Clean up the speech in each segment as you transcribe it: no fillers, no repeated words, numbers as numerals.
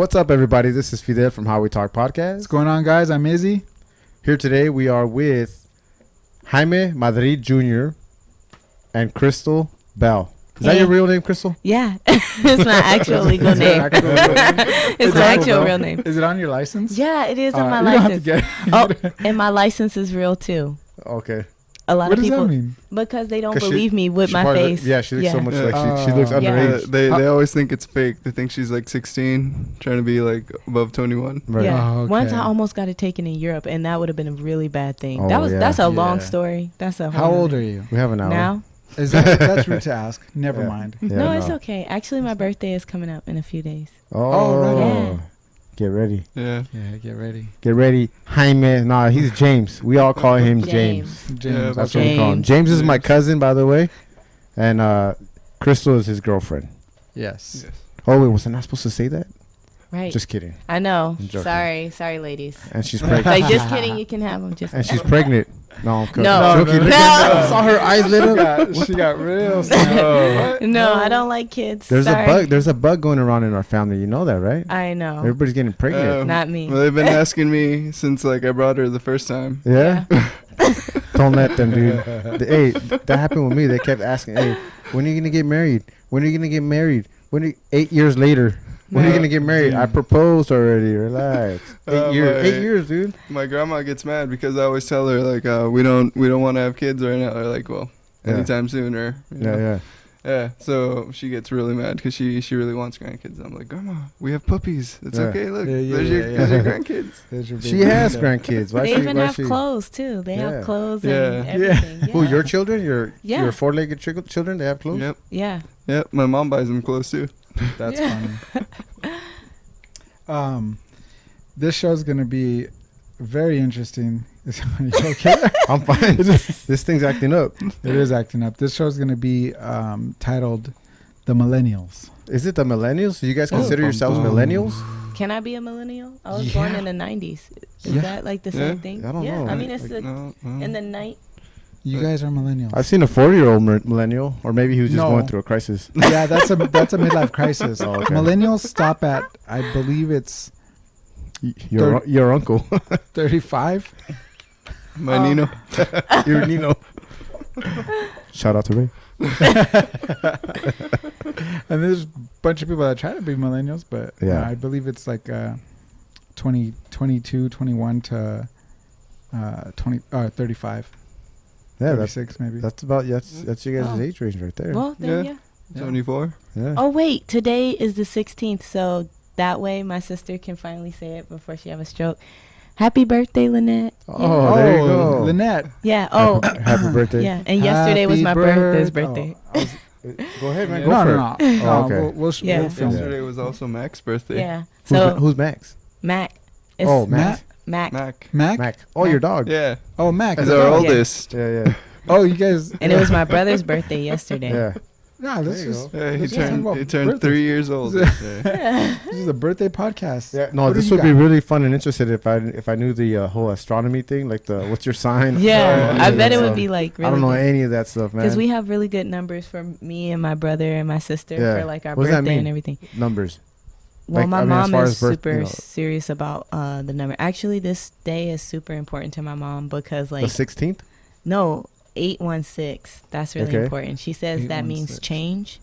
What's up, everybody? This is Fidel from How We Talk Podcast. What's going on, guys? I'm Izzy. Here today, we are with Jaime Madrid Jr. and Christal Bell. Is that your real name, Christal? Yeah. It's my actual legal name. It's my actual real name. Is it on your license? Yeah, it is on my you license. Don't have to get And my license is real, too. Okay. A lot what of people. What does that mean? Because they don't believe me with my face. She looks so much like she looks underage. They always think it's fake. They think she's like 16, trying to be like above 21. Right. Yeah. Oh, okay. Once I almost got it taken in Europe, and that would have been a really bad thing. Oh, That's a long story. That's a How old are you? We have an hour. Now? That's rude to ask. Never mind. Yeah, no, it's okay. Actually, my birthday is coming up in a few days. Oh, right. Yeah. Get ready. Yeah. Yeah, get ready. Get ready. Jaime. Nah, he's James. We all call him James. Yeah, That's what we call him. James is my cousin, by the way. And Christal is his girlfriend. Yes. Oh, wait, was I not supposed to say that? Right. Just kidding. I know. I'm joking. Sorry, ladies. And she's pregnant. Like, just kidding. You can have them. And she's pregnant. No, I'm No. joking. No. I saw her eyes lit up. She got real. No, I don't like kids. There's Sorry. a bug. There's a bug going around in our family. You know that, right? I know. Everybody's getting pregnant. Not me. Well, they've been asking me since like I brought her the first time. Yeah. Don't let them, dude. Hey, that happened with me. They kept asking, "Hey, when are you gonna get married? When are you gonna get married? 8 years later, when are you gonna get married? I proposed already. Relax. 8 years. 8 years, dude. My grandma gets mad because I always tell her like we don't want to have kids right now. They're like, well, anytime soon or yeah. So she gets really mad because she really wants grandkids. I'm like, Grandma, we have puppies. It's okay. Look, there's your grandkids. She has grandkids. Why They even have she? clothes too. They have clothes Yeah. and everything. Yeah. Who, your children? Yeah. Your four-legged children? They have clothes? Yep. Yeah. Yep. My mom buys them clothes too. That's funny. This show's gonna be very interesting. Are you okay? I'm fine. This thing's acting up. It is acting up. This show's gonna be titled "The Millennials." Is it the millennials? Do you guys consider yourselves millennials? Can I be a millennial? I was born in the 90s. Is that like the same thing? I don't know. I mean, it's Like, in the night. You guys are millennials. I've seen a 40-year-old millennial, or maybe he was just going through a crisis. Yeah, that's a midlife crisis. Oh, okay. Millennials stop at, I believe it's Your uncle. 35. My Nino. Your Nino. Shout out to Ray. And there's a bunch of people that try to be millennials, but I believe it's like 22, 21 to 35. Yeah, 36 maybe. That's about that's you guys' age range right there. Well, then, 74. Yeah. Oh, wait. Today is the 16th. So that way my sister can finally say it before she have a stroke. Happy birthday, Lynette. Oh, there you go. Lynette. Yeah. Oh. Happy birthday. Yeah. And yesterday was my birthday. Go ahead, man. Go No, for no, it. no. Oh, okay. We'll film it. Yesterday was also Mac's birthday. Yeah. So Who's Max? Mac. Oh, Mac. Mac. Mac? Oh, your dog. Yeah. Oh, Mac. As the our dog. oldest. Yeah. Oh, you guys. And it was my brother's birthday yesterday. Yeah. No, this is Yeah, he let's talk about turned birthdays. 3 years old. yesterday. This is a birthday podcast. Yeah. No, What do this you would be got? really fun and interested if I knew the whole astronomy thing, like the what's your sign? Yeah. I bet it So, would be like really I don't know good. any of that stuff, man. Because we have really good numbers for me and my brother and my sister for like our What does that birthday mean? and everything. Numbers. Well, Like, my I mean, as mom far is as birth, super serious about the number. Actually, this day is super important to my mom because The like 16th. no 816. That's really Okay. important. She says that means 816. change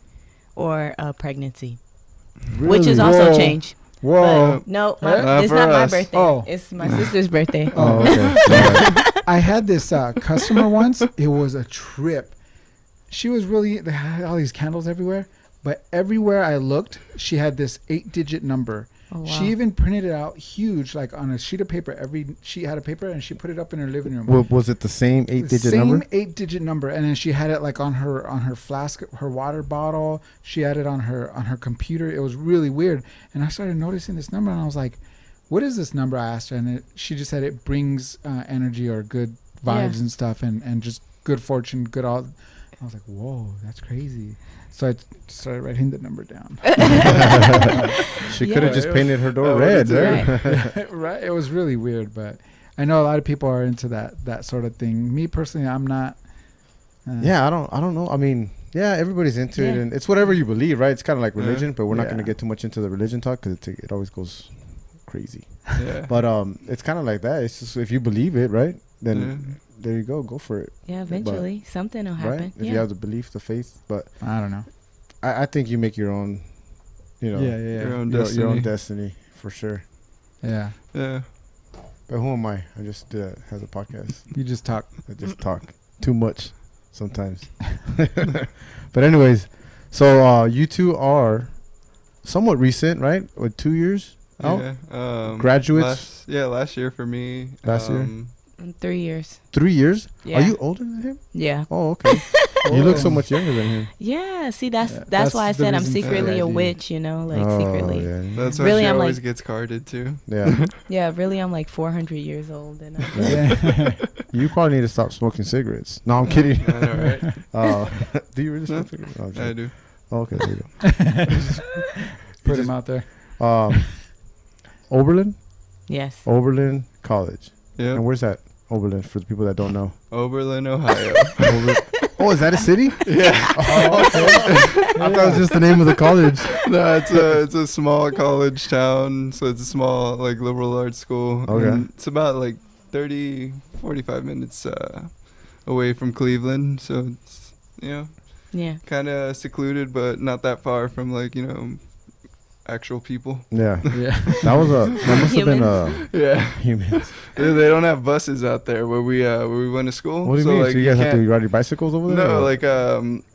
or pregnancy, Really? which is also Whoa. change. Whoa. But no, Not it's for not my us. birthday. Oh. It's my sister's birthday. Oh, okay. Alright. I had this customer once. It was a trip. She was really, they had all these candles everywhere, but everywhere I looked, she had this 8-digit number. Oh, wow. She even printed it out huge, like on a sheet of paper. Every sheet had a paper, and she put it up in her living room. Was it the same 8-digit Same number? 8-digit number, and then she had it like on her flask, her water bottle. She had it on her computer. It was really weird, and I started noticing this number, and I was like, "What is this number?" I asked her, and she just said it brings energy or good vibes and stuff, and just good fortune, good all. I was like, "Whoa, that's crazy." So I started writing the number down. She could have just painted her door Oh, red, right. right? Right? It was really weird, but I know a lot of people are into that sort of thing. Me personally, I'm not. Yeah, I don't know. I mean, Yeah, everybody's into it, and it's whatever you believe, right? It's kind of like religion, but we're not going to get too much into the religion talk because it always goes crazy. Yeah. But it's kind of like that. It's just if you believe it, right? Then there you go for it. Yeah, eventually something will happen. Right? If you have the belief, the faith, but I don't know. I think you make your own, your own destiny for sure. Yeah. Yeah. But who am I? I just have a podcast. You just talk. I just talk too much sometimes. But anyways, so you two are somewhat recent, right? With 2 years out? Yeah. Graduates? Last year for me. Last year? 3 years. 3 years? Yeah. Are you older than him? Yeah. Oh, okay. You look so much younger than him. Yeah, see, that's why I said I'm secretly a witch, secretly. Yeah. That's why really, she I'm always gets carded too. Yeah. Yeah, really, I'm like 400 years old. And You probably need to stop smoking cigarettes. No, I'm kidding. I know, right? Do you really smoke cigarettes? Oh, I do. Oh, okay, there you go. Put him out there. Oberlin? Yes. Oberlin College. Yeah. And where's that? Oberlin, for the people that don't know. Oberlin, Ohio. Oh, is that a city? Yeah. Oh, okay. I thought it was just the name of the college. No, it's a small college town, so it's a small liberal arts school. Okay. And it's about 45 minutes away from Cleveland, so it's kind of secluded, but not that far from actual people. Yeah. Yeah. That must have been humans. They don't have buses out there where we went to school. What do you mean? So you guys have to ride your bicycles over there?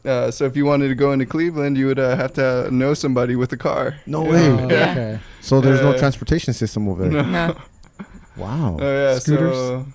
No, so if you wanted to go into Cleveland, you would have to know somebody with a car. No way. Yeah. Okay. So there's no transportation system over there. No. Wow. Oh yeah, Scooters?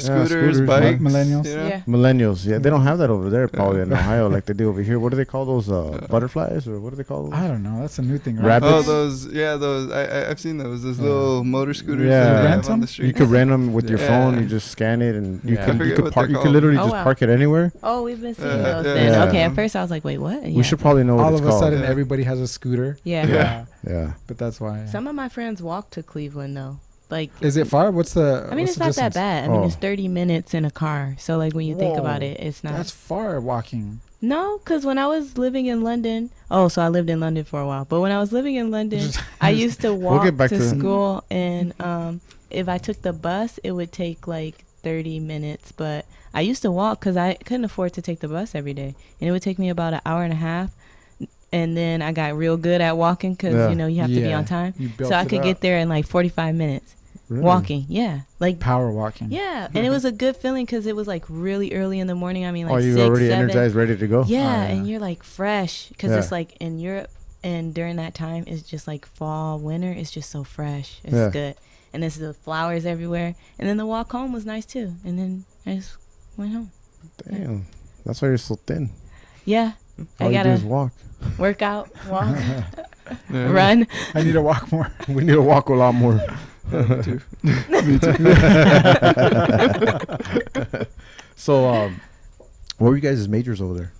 Scooters, bikes, millennials. Yeah. Millennials. Yeah, they don't have that over there probably in Ohio like they do over here. What do they call those? Butterflies or what do they call those? I don't know. That's a new thing, right? Rabbits? Oh, those. I've seen those. Those little motor scooters. Yeah. That they Rent have on them? the street. You could rent them with your Yeah. phone. You just scan it, and you Yeah. I can forget what park. they're You could called. literally Oh, just wow. park it anywhere. Oh, we've been seeing Yeah, those yeah, then. yeah. Okay, at first I was like, wait, what? We should probably know what All it's of a called. sudden, Yeah. everybody has a scooter. Yeah. Yeah. But that's why. Some of my friends walk to Cleveland, though. Is it far? What's the? I mean, what's it's the not that distance? bad. I mean, it's 30 minutes in a car. So, when you think about it, it's not. That's far walking. No, because when I was living in London, so I lived in London for a while. But when I was living in London, I used to walk get back to to that. school. And if I took the bus, it would take 30 minutes. But I used to walk because I couldn't afford to take the bus every day. And it would take me about an hour and a half. And then I got real good at walking because, you have to be on time. So I could get there in 45 minutes. Really? Walking, yeah, power walking. yeah, and it was a good feeling because it was really early in the morning. I mean, you 6, already 7. energized, ready to go. Yeah, Oh, and yeah. you're fresh because it's in Europe, and during that time it's just fall, winter. It's just so fresh. It's good, and there's the flowers everywhere. And then the walk home was nice too. And then I just went home. Damn, that's why you're so thin. Yeah, All I you do is gotta walk. work out, walk, Yeah. run. I need to walk more. We need to walk a lot more. Me too. So, what were you guys' majors over there?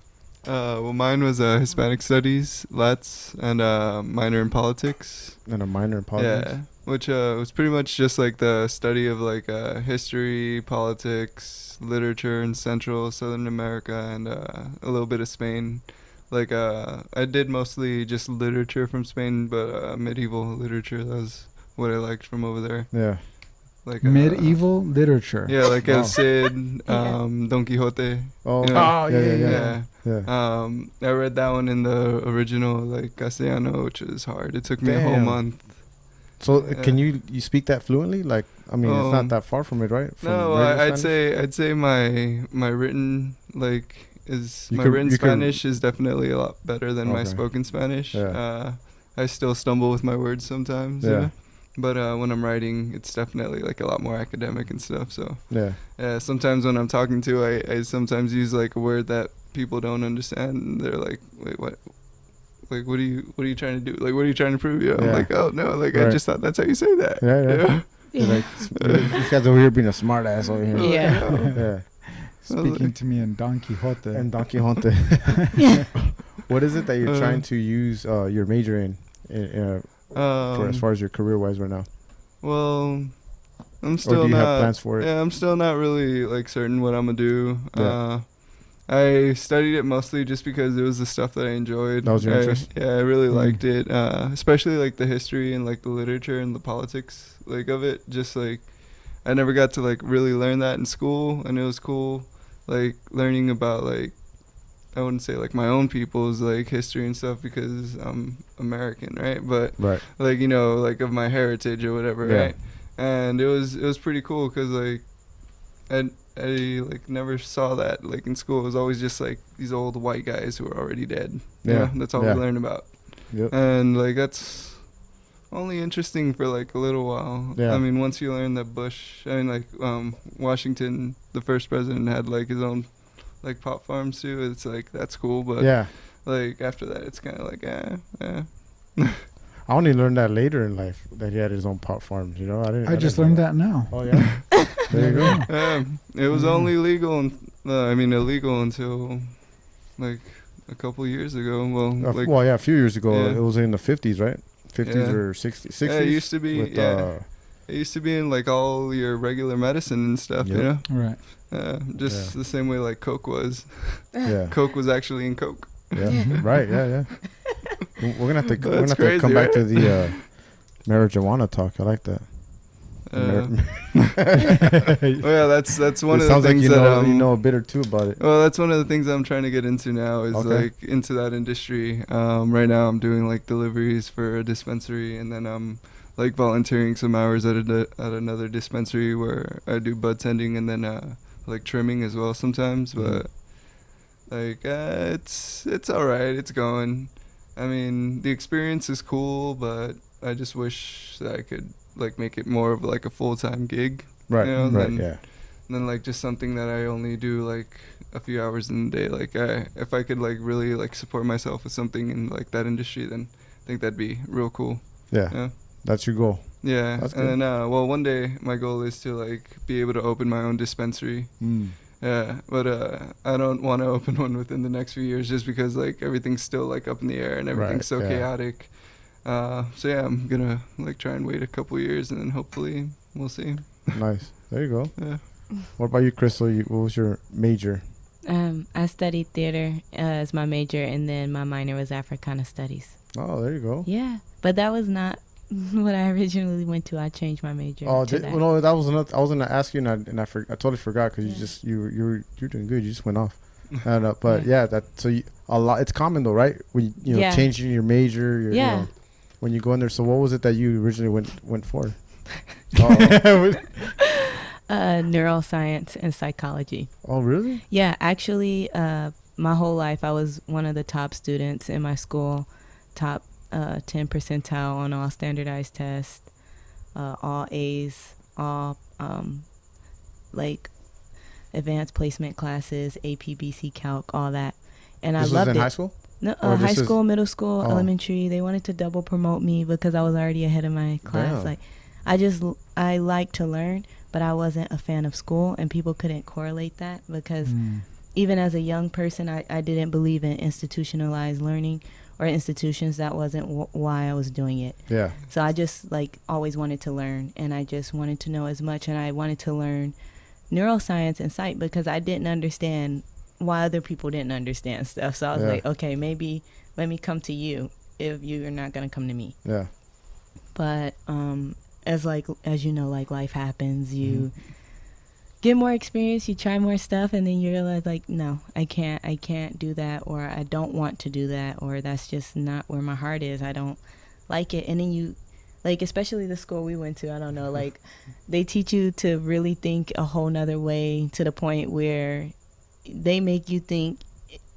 Well, mine was Hispanic Studies, Lats, and minor in politics. And a minor in politics? Yeah, which was pretty much just the study of history, politics, literature in Central, Southern America, and a little bit of Spain. I did mostly just literature from Spain, but medieval literature, that was what I liked from over there. Yeah. Medieval literature. Yeah, Wow. El Cid, Don Quixote. Oh, Yeah. yeah. I read that one in the original Castellano, which is hard. It took me a whole Damn. month. So, can you speak that fluently? It's not that far from it, right? From No, regular I'd Spanish? say my written You my could- written you could- Spanish is definitely a lot better than my Okay. spoken Spanish. Yeah. I still stumble with my words sometimes. Yeah. But when I'm writing, it's definitely a lot more academic and stuff. So Yeah. sometimes when I'm talking to, I sometimes use a word that people don't understand. And they're like, wait, what? What are you trying to do? What are you trying to prove? I'm Yeah. like, oh no, I Right. just thought that's how you say that. Yeah. You're this guy's over here being a smart ass over here. Yeah. Yeah. Speaking to me in Don Quixote. And Don Quixote. What is it that you're trying to use your major in for as far as your career wise right now? Well, I'm Or still do you not. have plans for it? Yeah, I'm still not really certain what I'm gonna do. Yeah. I studied it mostly just because it was the stuff that I enjoyed. That was your interest? Yeah, I really liked it, especially like the history and like the literature and the politics like of it. Just like I never got to like really learn that in school, and it was cool like learning about like I wouldn't say like my own people's like history and stuff because I'm American, right? But Right. like like of my heritage or whatever, right? And it was pretty cool because like I like never saw that like in school. It was always just like these old white guys who were already dead. Yeah, that's all we learned about. Yep. And like that's only interesting for like a little while. Yeah. I mean, once you learn that Washington, the first president, had like his own like pot farms too. It's like that's cool, but like after that, it's kind of like I only learned that later in life that he had his own pot farms. I just learned that now. Oh yeah. There you go. It was only legal and illegal until like a couple years ago. Well, a few years ago. It was in the 50s, right? 50s or 60s. Yeah, it used to be. It used to be in like all your regular medicine and stuff. Right. Just the same way like Coke was. Yeah. Coke was actually in Coke. Yeah. Right. Yeah. We're gonna have to come back to the marijuana talk. I like that. That's one of the things like you know a bit or two about it. Well, that's one of the things I'm trying to get into now is like into that industry. Right now I'm doing like deliveries for a dispensary, and then I'm like volunteering some hours at another dispensary where I do bud tending and then like trimming as well sometimes. But like it's all right. It's going. I mean, the experience is cool, but I just wish that I could like make it more of like a full-time gig, right? Then like just something that I only do like a few hours in the day. Like if I could like really like support myself with something in like that industry, then I think that'd be real cool. Yeah. That's your goal. Yeah. That's good. And then one day my goal is to like be able to open my own dispensary. Yeah, but I don't want to open one within the next few years just because like everything's still like up in the air and everything's so chaotic. So yeah, I'm gonna like try and wait a couple years and then hopefully we'll see. Nice. There you go. Yeah. What about you, Christal? What was your major? I studied theater as my major, and then my minor was Africana Studies. Oh, there you go. Yeah, but that was not what I originally went to. I changed my major. Oh, no, that was another. I was gonna ask you, and I totally forgot because you're doing good. You just went off. But a lot. It's common though, right? When changing your major. When you go in there. So what was it that you originally went for? Neuroscience and psychology. Oh, really? Yeah, actually, my whole life I was one of the top students in my school, top 10 percentile on all standardized tests, all A's, all like advanced placement classes, AP, BC, Calc, all that. And I loved it. This was in high school? No, high school, middle school, elementary. They wanted to double promote me because I was already ahead of my class. Like, I like to learn, but I wasn't a fan of school, and people couldn't correlate that because even as a young person, I didn't believe in institutionalized learning or institutions. That wasn't why I was doing it. Yeah. So I just like always wanted to learn, and I just wanted to know as much, and I wanted to learn neuroscience and psych because I didn't understand why other people didn't understand stuff. So I was like, okay, maybe let me come to you if you're not going to come to me. Yeah. But as you know, like life happens, you get more experience, you try more stuff, and then you realize like, no, I can't do that, or I don't want to do that, or that's just not where my heart is. I don't like it. And then you, like, especially the school we went to, I don't know, like they teach you to really think a whole nother way to the point where they make you think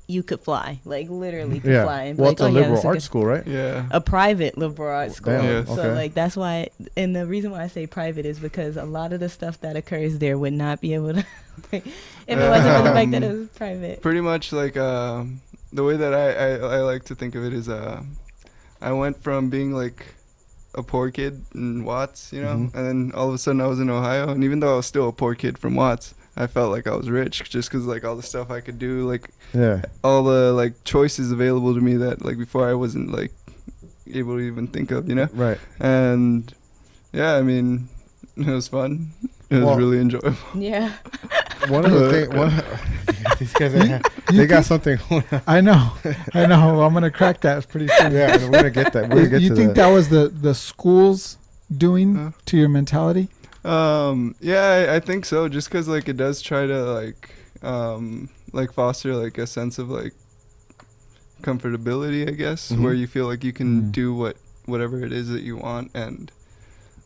you could fly, like literally could fly. And it's a liberal arts school, right? Yeah. A private liberal arts school. Damn. So like that's why, and the reason why I say private is because a lot of the stuff that occurs there would not be able to, like, if it wasn't for the fact that it was private. Pretty much like the way that I like to think of it is I went from being like a poor kid in Watts, and then all of a sudden I was in Ohio, and even though I was still a poor kid from Watts, I felt like I was rich just because like all the stuff I could do, like all the like choices available to me that like before I wasn't like able to even think of, Right. And yeah, I mean, it was fun. It was really enjoyable. Yeah. one of the things, these guys, they got something. I know. I'm gonna crack that pretty soon. Yeah, we're gonna get that. We're gonna get you to think that was the schools doing to your mentality? Yeah, I think so. Just because like it does try to like foster like a sense of like comfortability, I guess, where you feel like you can do whatever it is that you want and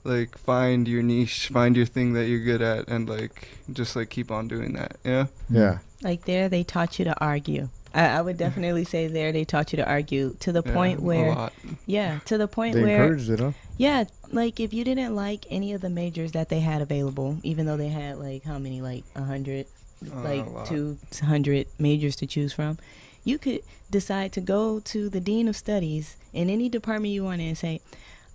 like find your niche, find your thing that you're good at, and like just like keep on doing that. Yeah. Like there they taught you to argue. I would definitely say there they taught you to argue to the point where to the point they where encouraged it, huh? Yeah, like if you didn't like any of the majors that they had available, even though they had like how many, like 100, like 200 majors to choose from, you could decide to go to the dean of studies in any department you want and say,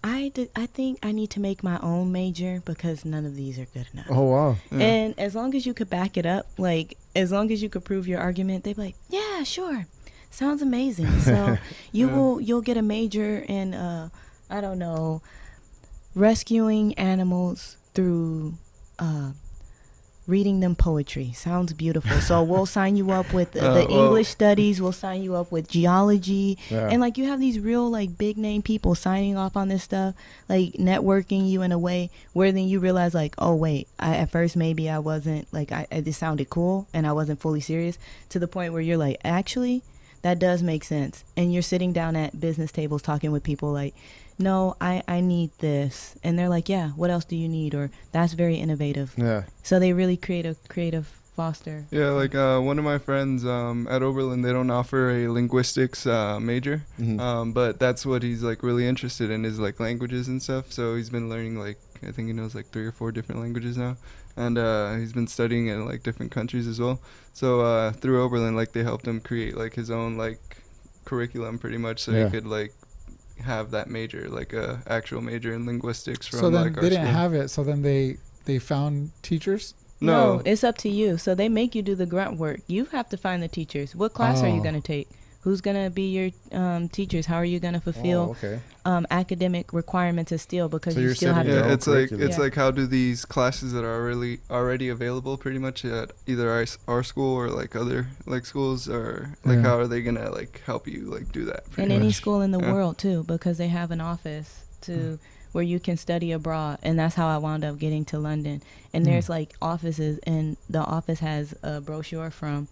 I think I need to make my own major because none of these are good enough. Oh, wow. Yeah. And as long as you could back it up, like as long as you could prove your argument, they'd be like, yeah, sure. Sounds amazing. So you'll get a major in, I don't know, rescuing animals through reading them poetry. Sounds beautiful. So we'll sign you up with the English studies. We'll sign you up with geology. Yeah. And like you have these real like big name people signing off on this stuff, like networking you in a way where then you realize like, oh wait, at first maybe I wasn't like, it sounded cool and I wasn't fully serious, to the point where you're like, actually that does make sense. And you're sitting down at business tables talking with people like, no, I need this. And they're like, yeah, what else do you need? Or that's very innovative. Yeah. So they really create a creative foster. Yeah, like one of my friends at Oberlin, they don't offer a linguistics major. But that's what he's like really interested in, is like languages and stuff. So he's been learning like, I think he knows like 3 or 4 different languages now. And he's been studying in like different countries as well. So through Oberlin, like they helped him create like his own like curriculum pretty much, so he could like have that major, like a actual major in linguistics from. So then like they didn't have it. So then they found teachers. No, it's up to you. So they make you do the grunt work. You have to find the teachers. What class are you going to take? Who's going to be your teachers? How are you going to fulfill academic requirements still? Because you still have to. Yeah, it's like how do these classes that are really already available pretty much at either our school or like other like schools, or like how are they going to like help you like do that? In any school in the world too, because they have an office to where you can study abroad. And that's how I wound up getting to London. And there's like offices, and the office has a brochure from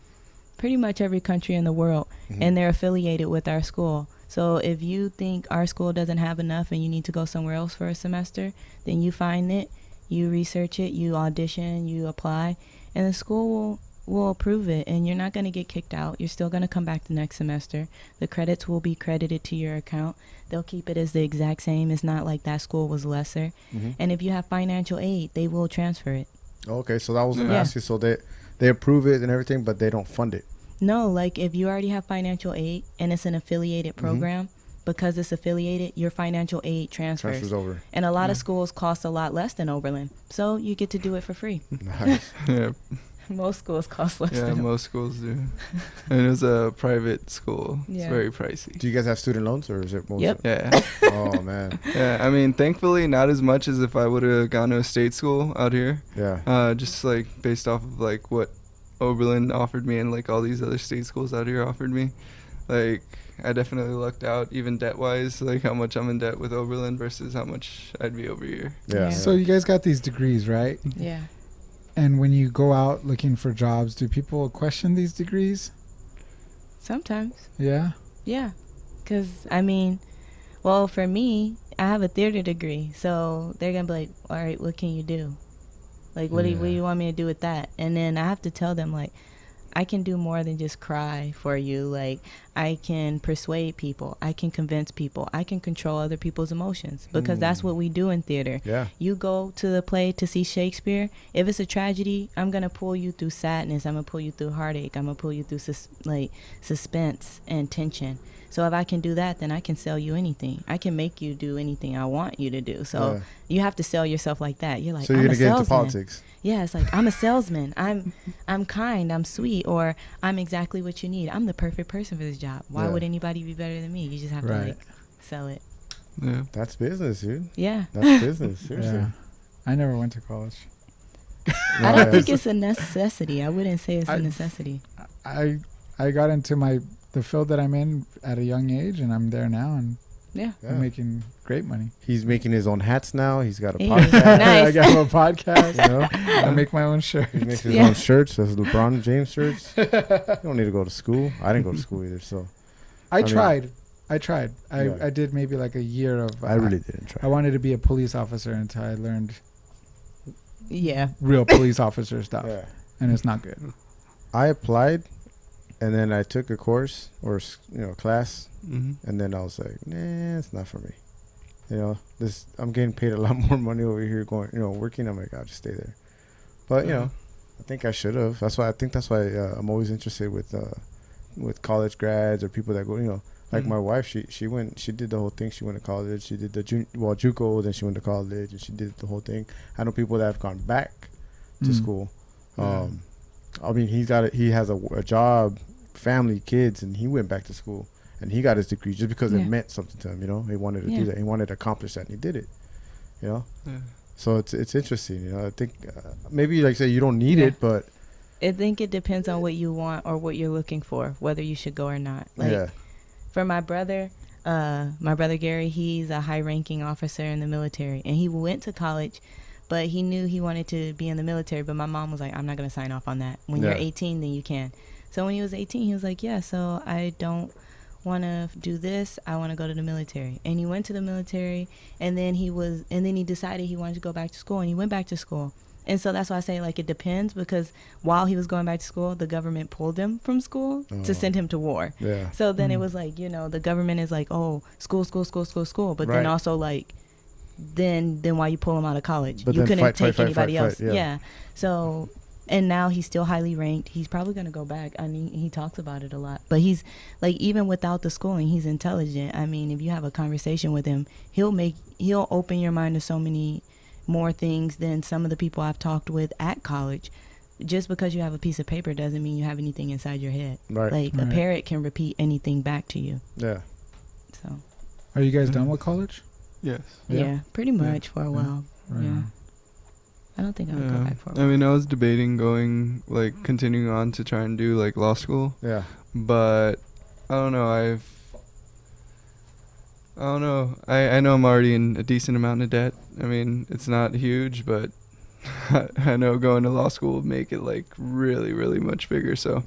pretty much every country in the world, and they're affiliated with our school. So if you think our school doesn't have enough and you need to go somewhere else for a semester, then you find it, you research it, you audition, you apply, and the school will approve it, and you're not going to get kicked out. You're still going to come back the next semester. The credits will be credited to your account. They'll keep it as the exact same. It's not like that school was lesser. And if you have financial aid, they will transfer it. Okay, so that was an ask you. So they approve it and everything, but they don't fund it. No, like if you already have financial aid and it's an affiliated program, because it's affiliated, your financial aid transfers over. And a lot of schools cost a lot less than Oberlin, so you get to do it for free. Nice. Most schools cost less than Oberlin. Most schools do. And it was a private school. It's very pricey. Do you guys have student loans, or is it most? Yep. Yeah. Oh, man. Yeah, I mean, thankfully, not as much as if I would have gone to a state school out here. Yeah. Just like based off of like what Oberlin offered me and like all these other state schools out here offered me. Like I definitely lucked out, even debt wise, like how much I'm in debt with Oberlin versus how much I'd be over here. Yeah. So you guys got these degrees, right? Yeah. And when you go out looking for jobs, do people question these degrees? Sometimes. Yeah. Yeah. Because I mean, well, for me, I have a theater degree, so they're gonna be like, all right, what can you do? Like, what do you want me to do with that? And then I have to tell them, like, I can do more than just cry for you. Like, I can persuade people. I can convince people. I can control other people's emotions, because that's what we do in theater. Yeah. You go to the play to see Shakespeare. If it's a tragedy, I'm going to pull you through sadness. I'm going to pull you through heartache. I'm going to pull you through suspense and tension. So if I can do that, then I can sell you anything. I can make you do anything I want you to do. So you have to sell yourself like that. You're like, so you're going to get into politics. Yeah, it's like, I'm a salesman. I'm kind. I'm sweet. Or I'm exactly what you need. I'm the perfect person for this job. Why would anybody be better than me? You just have to like sell it. Yeah. That's business, dude. Yeah. That's business. Seriously. Yeah. I never went to college. I don't think it's a necessity. I wouldn't say it's a necessity. I got into the field that I'm in at a young age, and I'm there now, and I'm making great money. He's making his own hats now. He's got a Nice. podcast. I got a podcast. I make my own shirts. He makes his own shirts. Those LeBron James shirts. You don't need to go to school. I didn't go to school either. So I tried. I did maybe like a year of. I really didn't try. I wanted to be a police officer until I learned. Yeah. Real police officer stuff, and it's not good. I applied, and then I took a course or class, and then I was like, nah, it's not for me. I'm getting paid a lot more money over here working. I'm like, I'll just stay there. But I think I should have. That's why I'm always interested with college grads or people that go. Like my wife, she did the whole thing. She went to college. She did the JUCO, then she went to college, and she did the whole thing. I know people that have gone back to school. I mean, he has a job, family, kids, and he went back to school, and he got his degree just because it meant something to him. He wanted to do that. He wanted to accomplish that, and he did it. So it's interesting. I think maybe like say you don't need it, but I think it depends on what you want or what you're looking for, whether you should go or not. For my brother Gary, he's a high-ranking officer in the military, and he went to college, but he knew he wanted to be in the military. But my mom was like, I'm not going to sign off on that. When you're 18, then you can. So when he was 18, he was like, so I don't want to do this. I want to go to the military. And he went to the military, and then he decided he wanted to go back to school, and he went back to school. And so that's why I say, like, it depends, because while he was going back to school, the government pulled him from school to send him to war. Yeah. So then it was like, the government is like, oh, school. But then also, like, then why you pull him out of college? But you couldn't take fight, anybody else. Yeah. So, and now he's still highly ranked. He's probably going to go back. I mean, he talks about it a lot. But he's, like, even without the schooling, he's intelligent. I mean, if you have a conversation with him, he'll open your mind to so many more things than some of the people I've talked with at college. Just because you have a piece of paper doesn't mean you have anything inside your head. Right. Like a parrot can repeat anything back to you. Yeah. So. Are you guys done with college? Yes. Yeah, pretty much for a while. Right. Yeah. I don't think I'll go back for a while. I mean, I was debating continuing on to try and do like law school. Yeah. But I don't know. I know I'm already in a decent amount of debt. I mean, it's not huge, but I know going to law school would make it like really, really much bigger. So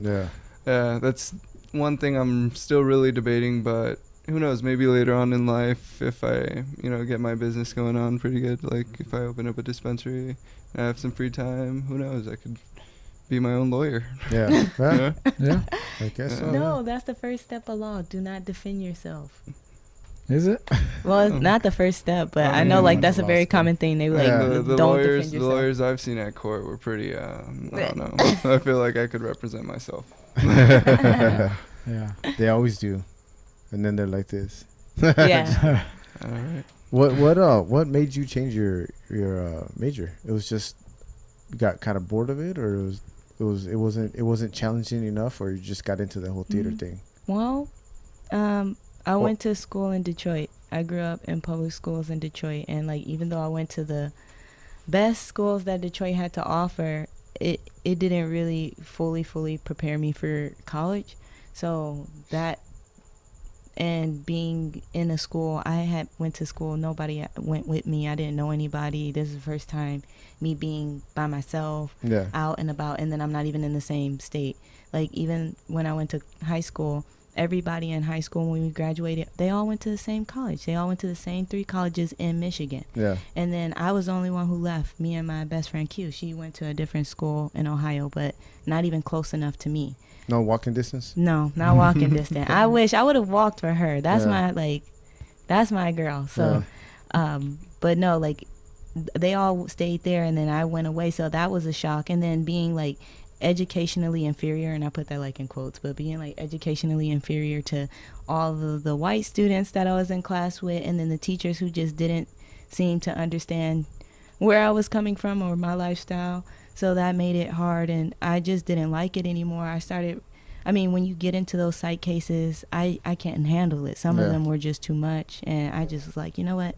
that's one thing I'm still really debating, but who knows, maybe later on in life, if I, get my business going on pretty good, like if I open up a dispensary and I have some free time, who knows, I could be my own lawyer. Yeah. Yeah. I guess so. No, that's the first step of law. Do not defend yourself. Is it? Well, it's not the first step, but I know like that's a very common thing. They like the don't lawyers, defend yourself. The lawyers I've seen at court were pretty. I don't know. I feel like I could represent myself. Yeah, they always do, and then they're like this. Yeah. All right. What made you change your major? It was just you got kind of bored of it, or it wasn't challenging enough, or you just got into the whole theater thing? Well, I went to school in Detroit. I grew up in public schools in Detroit, and like even though I went to the best schools that Detroit had to offer, it didn't really fully prepare me for college. So that, and being in a school, I went to school, nobody went with me. I didn't know anybody. This is the first time me being by myself, out and about, and then I'm not even in the same state. Like even when I went to high school, everybody in high school when we graduated, they all went to the same college. They all went to the same 3 colleges in Michigan. Yeah. And then I was the only one who left. Me and my best friend Q. She went to a different school in Ohio, but not even close enough to me. No walking distance? No, not walking distance. I wish I would have walked for her. That's that's my girl. So, but no, like they all stayed there, and then I went away. So that was a shock. And then being like educationally inferior, and I put that like in quotes, but being like educationally inferior to all the white students that I was in class with, and then the teachers who just didn't seem to understand where I was coming from or my lifestyle. So that made it hard, and I just didn't like it anymore. When you get into those psych cases, I can't handle it. Some of them were just too much, and I just was like, you know what?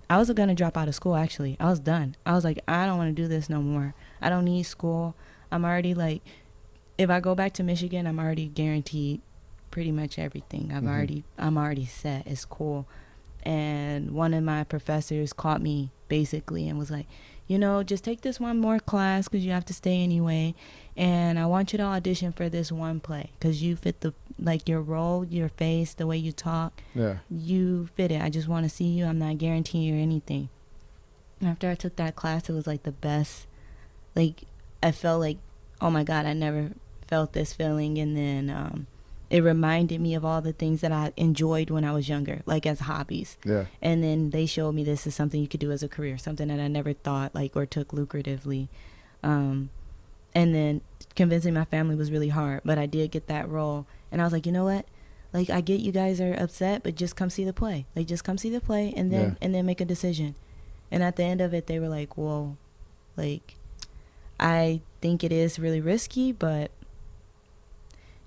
I was going to drop out of school, actually. I was done. I was like, I don't want to do this no more. I don't need school. I'm already like, if I go back to Michigan, I'm already guaranteed pretty much everything. I'm already set. It's cool. And one of my professors caught me basically and was like, you know, just take this one more class because you have to stay anyway. And I want you to audition for this one play because you fit the, like, your role, your face, the way you talk. Yeah. You fit it. I just want to see you. I'm not guaranteeing you anything. After I took that class, it was like the best. Like, I felt like, oh my God, I never felt this feeling. And then it reminded me of all the things that I enjoyed when I was younger, like as hobbies. Yeah. And then they showed me this is something you could do as a career, something that I never thought like or took lucratively. And then convincing my family was really hard, but I did get that role. And I was like, you know what? Like, I get you guys are upset, but just come see the play. Like, just come see the play and then make a decision. And at the end of it, they were like, whoa, like, I think it is really risky, but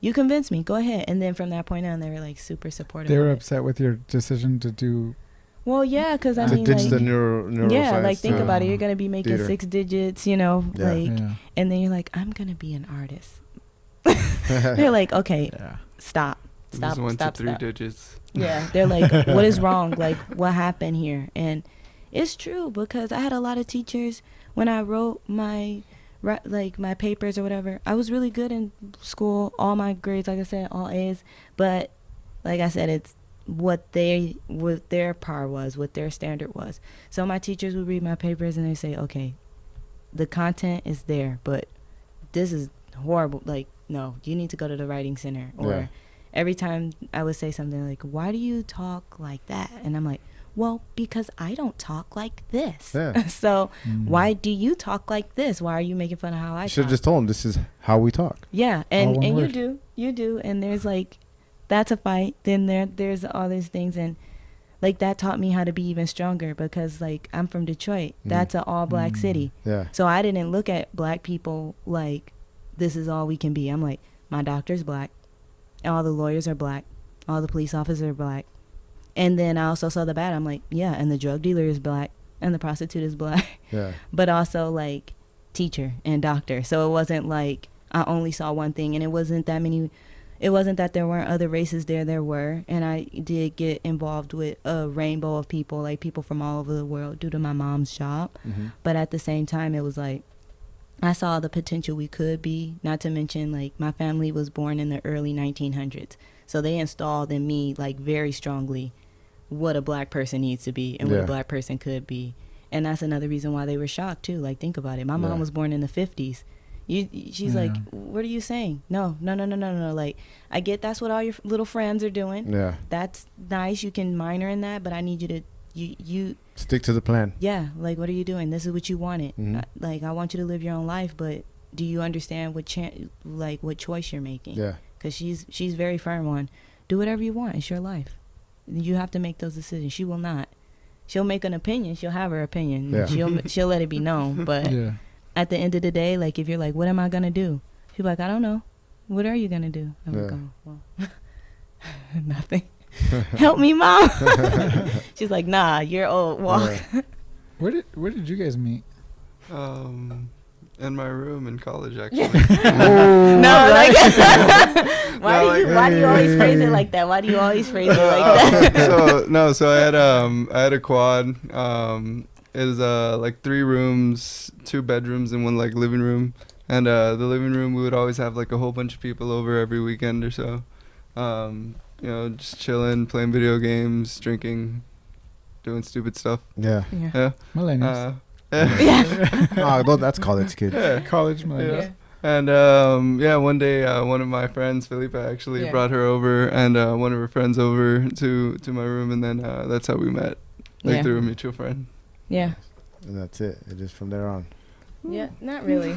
you convinced me. Go ahead. And then from that point on, they were like super supportive. They were upset with your decision to do. Well, yeah, because I mean, ditch like, the neuroscience. Yeah, like think about it. You're gonna be making theater. 6 digits, you know, and then you're like, I'm gonna be an artist. They're like, okay, stop. Just went to 3 digits. Yeah, they're like, what is wrong? Like, what happened here? And it's true because I had a lot of teachers when I wrote my papers or whatever. I was really good in school, all my grades, like I said, all A's. But like I said, it's what their par was, what their standard was. So my teachers would read my papers and they say, okay, the content is there, but this is horrible. Like, no, you need to go to the writing center. Or every time I would say something like, why do you talk like that? And I'm like, well, because I don't talk like this. Yeah. So why do you talk like this? Why are you making fun of how I talk? You should have just told them this is how we talk. Yeah, and you do. And there's like, that's a fight. Then there's all these things. And like that taught me how to be even stronger because like I'm from Detroit. That's an all black city. Yeah. So I didn't look at black people like this is all we can be. I'm like, my doctor's black. All the lawyers are black. All the police officers are black. And then I also saw the bad. I'm like, yeah, and the drug dealer is black and the prostitute is black. Yeah. But also like teacher and doctor. So it wasn't like I only saw one thing, and it wasn't that many. It wasn't that there weren't other races there. There were. And I did get involved with a rainbow of people, like people from all over the world due to my mom's job. Mm-hmm. But at the same time, it was like I saw the potential we could be, not to mention like my family was born in the early 1900s. So they installed in me like very strongly what a black person needs to be and what a black person could be. And that's another reason why they were shocked too. Like, think about it. My mom was born in the 50s. She's like, what are you saying? No. Like, I get that's what all your little friends are doing. Yeah. That's nice. You can minor in that, but I need you to, you stick to the plan. Yeah. Like, what are you doing? This is what you wanted. Mm-hmm. Like, I want you to live your own life, but do you understand what choice you're making? Yeah. Because she's very firm on, do whatever you want. It's your life. You have to make those decisions. She will not. She'll make an opinion. She'll have her opinion. Yeah. She'll let it be known. But at the end of the day, like if you're like, what am I gonna do? She's like, I don't know. What are you gonna do? I'm like, oh, well, nothing. Help me, Mom. She's like, nah, you're old. Walk. Where did you guys meet? In my room in college, actually. No, like why do you always phrase it like that? Why do you always phrase it like that? So I had a quad. It was like 3 rooms, 2 bedrooms, and 1 like living room. And the living room, we would always have like a whole bunch of people over every weekend or so. You know, just chilling, playing video games, drinking, doing stupid stuff. Yeah. Millennials. Oh, that's college kids. Yeah, college millennials. Yeah. And one day one of my friends, Felipe, actually brought her over, and one of her friends over to my room, and then that's how we met, like through a mutual friend. Yeah. And that's it. It just from there on. Yeah, not really.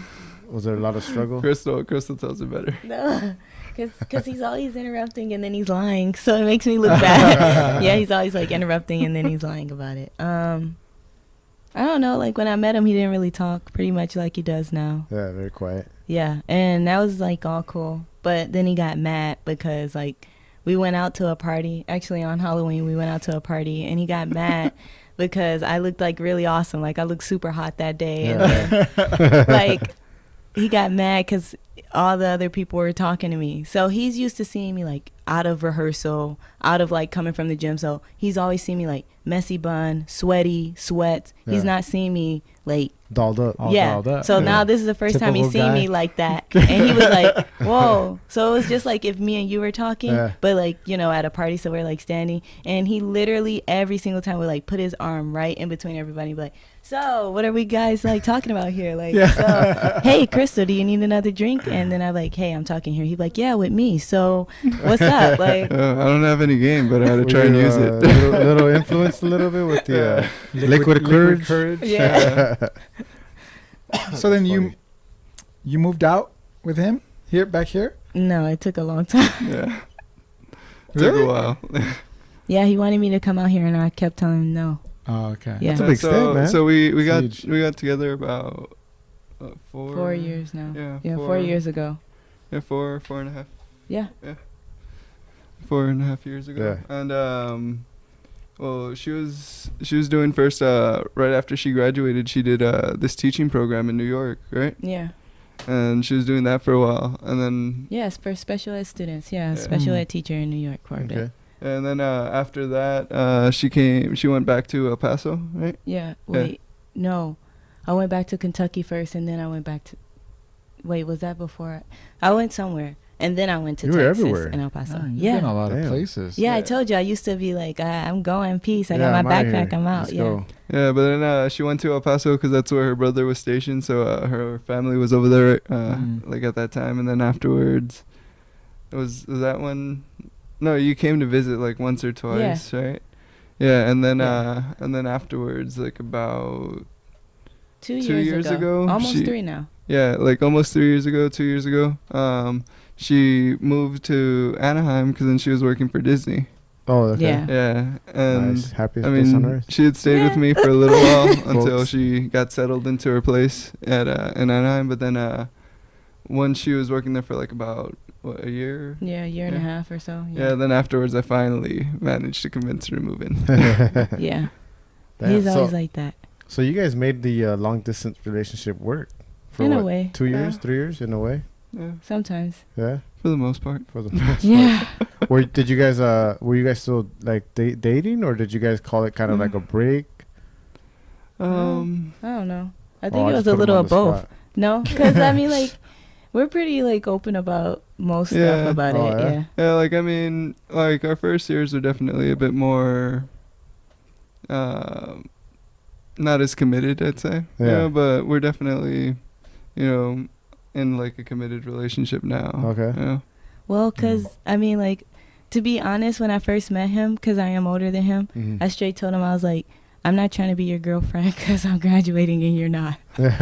Was there a lot of struggle? Christal tells it better. No, because he's always interrupting and then he's lying, so it makes me look bad. Yeah, he's always like interrupting and then he's lying about it. I don't know, like when I met him, he didn't really talk, pretty much like he does now. Yeah, very quiet. Yeah, and that was like all cool. But then he got mad because like we went out to a party. Actually, on Halloween, we went out to a party and he got mad because I looked like really awesome. Like I looked super hot that day. And then, like he got mad because all the other people were talking to me. So he's used to seeing me like out of rehearsal, out of like coming from the gym. So he's always seen me like messy bun, sweaty, sweats. He's not seen me like dolled up. Dolled up. So now this is the first time he's seen me like that. And he was like, whoa. So it was just like if me and you were talking, but like, you know, at a party, so we're like standing, and he literally every single time would like put his arm right in between everybody and be like, so what are we guys like talking about here? Like, so, hey, Christal, do you need another drink? And then I'm like, hey, I'm talking here. He'd be like, yeah, with me. So what's up? Like, I don't have any game, but I had to try and use it. little influenced a little bit with the liquid courage. Yeah. So then you moved out with him back here? No, it took a long time. Yeah. Really? Took a while. Yeah, he wanted me to come out here, and I kept telling him no. Oh, okay. Yeah. That's a big step, man. So we Huge. got together about 4 years now. Yeah, 4 years ago. Yeah, four and a half. Yeah. 4.5 years ago. Yeah. And well, she was doing first right after she graduated, she did this teaching program in New York, right? Yeah. And she was doing that for a while, and then Yes, for special ed students. Yeah, special ed teacher in New York for a bit. and then after that she went back to El Paso, right? Yeah. Wait. No. I went back to Kentucky first, and then I went back to. Wait, was that before? I went somewhere, and then I went to You were Texas everywhere. and El Paso. You've Yeah. been a lot of Damn. places. Yeah, I told you I used to be like, I'm going, peace. I got I'm my outta backpack, here. I'm out. Let's Yeah. go. Yeah, but then she went to El Paso because that's where her brother was stationed, so her family was over there like at that time. And then afterwards, was that when? No, you came to visit like once or twice, right? Yeah, and then afterwards, like about 2 2 years ago, Almost she- 3 now. yeah, like almost 3 years ago, 2 years ago, she moved to Anaheim because then she was working for Disney. Oh, okay. Yeah. Yeah, and Nice. Happiest I place on mean, earth. she had stayed with me for a little while until Folks. she got settled into her place at in Anaheim. But then when she was working there for like about a year. Yeah, a year and a half or so. Yeah. Then afterwards, I finally managed to convince her to move in. Yeah. Damn. He's always so, like that. so you guys made the long distance relationship work for In a what, way. 2 years, Yeah. 3 years, in a way. Yeah, Sometimes. Yeah, for the most part. for the most Yeah. part. Did you guys were you guys still like dating, or did you guys call it kind of like a break? I don't know. I think Oh, it I was just a put 'em little on of the both. spot. No, because I mean, like, we're pretty like open about most Yeah. stuff about Oh, it. yeah? Yeah. Yeah, like I mean, like our first years are definitely a bit more, not as committed, I'd say. Yeah. Yeah, but we're definitely, in like a committed relationship now. Okay. Yeah. Well, because I mean, like, to be honest, when I first met him, because I am older than him, Mhm. I straight told him I was like, I'm not trying to be your girlfriend because I'm graduating and you're not. Because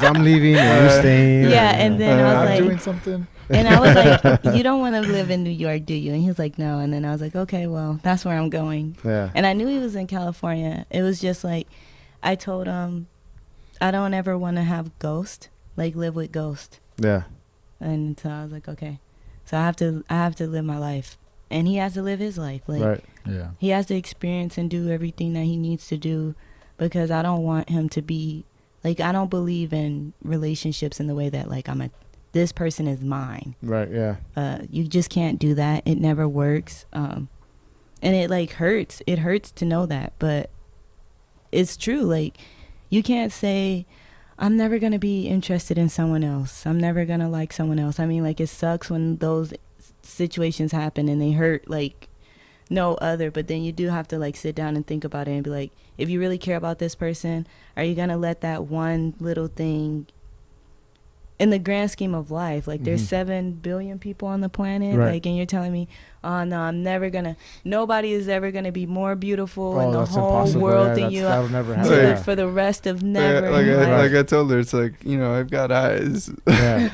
I'm leaving and you're staying. Yeah, and then I was I'm like, doing something. and I was like, you don't want to live in New York, do you? And he was like, no. And then I was like, okay, well, that's where I'm going. Yeah. And I knew he was in California. It was just like, I told him, I don't ever want to have ghost, like live with ghost. Yeah. And so I was like, okay. So I have to live my life. And he has to live his life. Like, Right. Yeah. he has to experience and do everything that he needs to do, because I don't want him to be, like, I don't believe in relationships in the way that, like, this person is mine. Right. Yeah. You just can't do that. It never works. And it, like, hurts. It hurts to know that. But it's true. Like, you can't say, I'm never going to be interested in someone else. I'm never going to like someone else. I mean, like, it sucks when those situations happen and they hurt, like, no other. But then you do have to, like, sit down and think about it and be like, if you really care about this person, are you going to let that one little thing, in the grand scheme of life, like, there's 7 billion people on the planet, Right. like, and you're telling me, oh no, I'm never gonna, nobody is ever gonna be more beautiful Oh, in the that's whole impossible. world Yeah, than that's- you that'll never happen. to- Yeah. for the rest of never. Like, in life. like I told her, it's like, I've got eyes. Yeah.